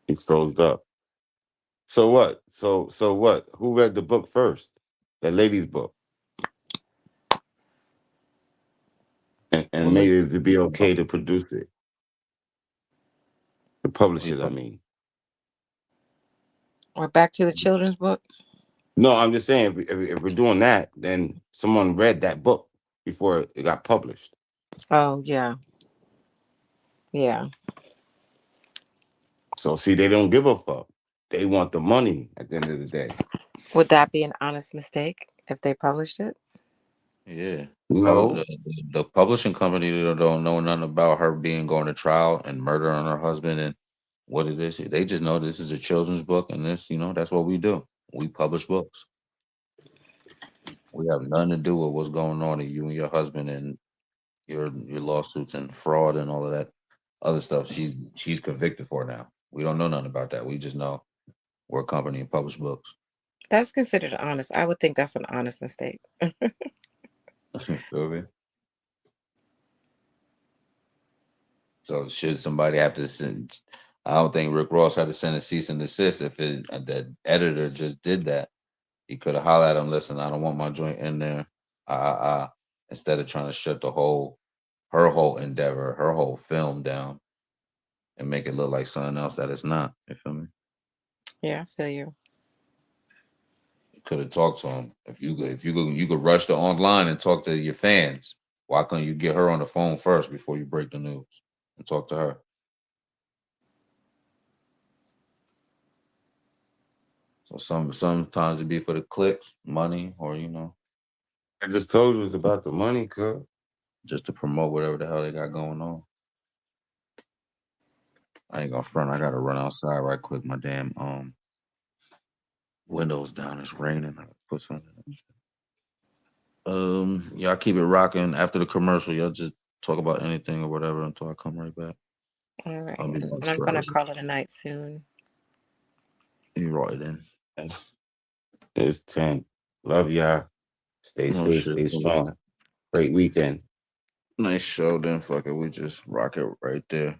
He froze up. So what? So what? Who read the book first? That lady's book. And made it to be okay to produce it. To publish it, I mean. We're back to the children's book. No, I'm just saying, if we're doing that, then someone read that book before it got published. Oh, yeah. Yeah. So, see, they don't give a fuck. They want the money at the end of the day. Would that be an honest mistake if they published it? Yeah. No. The publishing company don't know nothing about her going to trial and murdering her husband and what it is. They just know this is a children's book and this, you know, that's what we do. We publish books. We have nothing to do with what's going on to you and your husband and your lawsuits and fraud and all of that other stuff. She's convicted for now. We don't know nothing about that. We just know we're a company and publish books. That's considered honest. I would think that's an honest mistake. Feel me? So should somebody have to send? I don't think Rick Ross had to send a cease and desist if the editor just did that. He could have hollered at him. Listen, I don't want my joint in there. Instead of trying to shut her whole endeavor, her whole film down, and make it look like something else that it's not. You feel me? Yeah, I feel you. Could have talked to him. If you could rush to online and talk to your fans. Why couldn't you get her on the phone first before you break the news and talk to her? So sometimes it be for the clicks, money, or you know. I just told you it's about the money, cuz. Just to promote whatever the hell they got going on. I ain't gonna front. I gotta run outside right quick. My damn windows down. It's raining. I put something. Y'all keep it rocking. After the commercial, y'all just talk about anything or whatever until I come right back. All right. And I'm gonna call it a night soon. You right then. It's 10. Love y'all. Stay safe. Stay strong. Great weekend. Nice show. Then fuck it. We just rock it right there.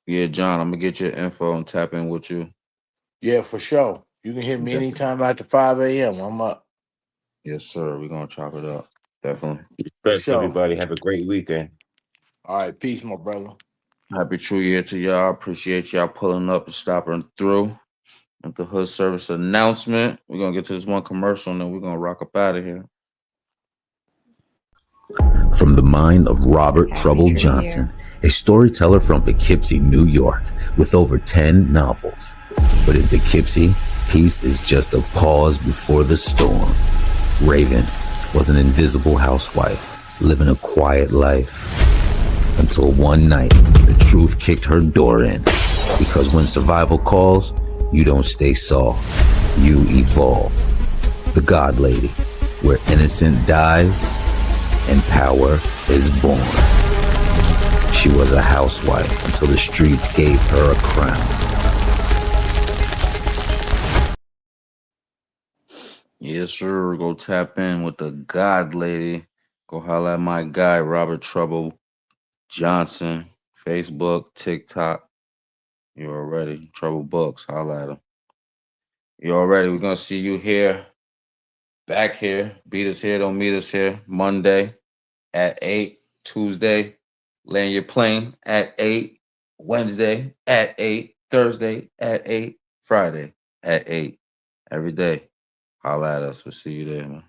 Yeah, John, I'm gonna get your info and tap in with you. Yeah, for sure. You can hit me anytime after 5 a.m. I'm up. Yes, sir. We're gonna chop it up. Definitely. Respect everybody. Have a great weekend. All right, peace, my brother. Happy True Year to y'all. Appreciate y'all pulling up and stopping through at the Hood Service announcement. We're gonna get to this one commercial and then we're gonna rock up out of here. From the mind of Robert Trouble Johnson, a storyteller from Poughkeepsie, New York, with over 10 novels. But in Poughkeepsie, peace is just a pause before the storm. Raven was an invisible housewife, living a quiet life. Until one night, the truth kicked her door in. Because when survival calls, you don't stay soft, you evolve. The God Lady, where innocent dies and power is born. She was a housewife until the streets gave her a crown. Yes, sir. Go tap in with the God Lady. Go holla at my guy, Robert Trouble Johnson. Facebook, TikTok. You already. Trouble Books. Holla at him. You already. We're going to see you here. Back here. Beat us here. Don't meet us here. Monday at 8. Tuesday, land your plane at 8. Wednesday at 8. Thursday at 8. Friday at 8. Every day. Holla at us. We'll see you there, man.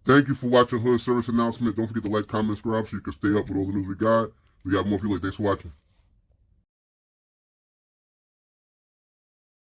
Thank you for watching Hood Service Announcement. Don't forget to like, comment, subscribe so you can stay up with all the news we got. We got more for you. Thanks for watching.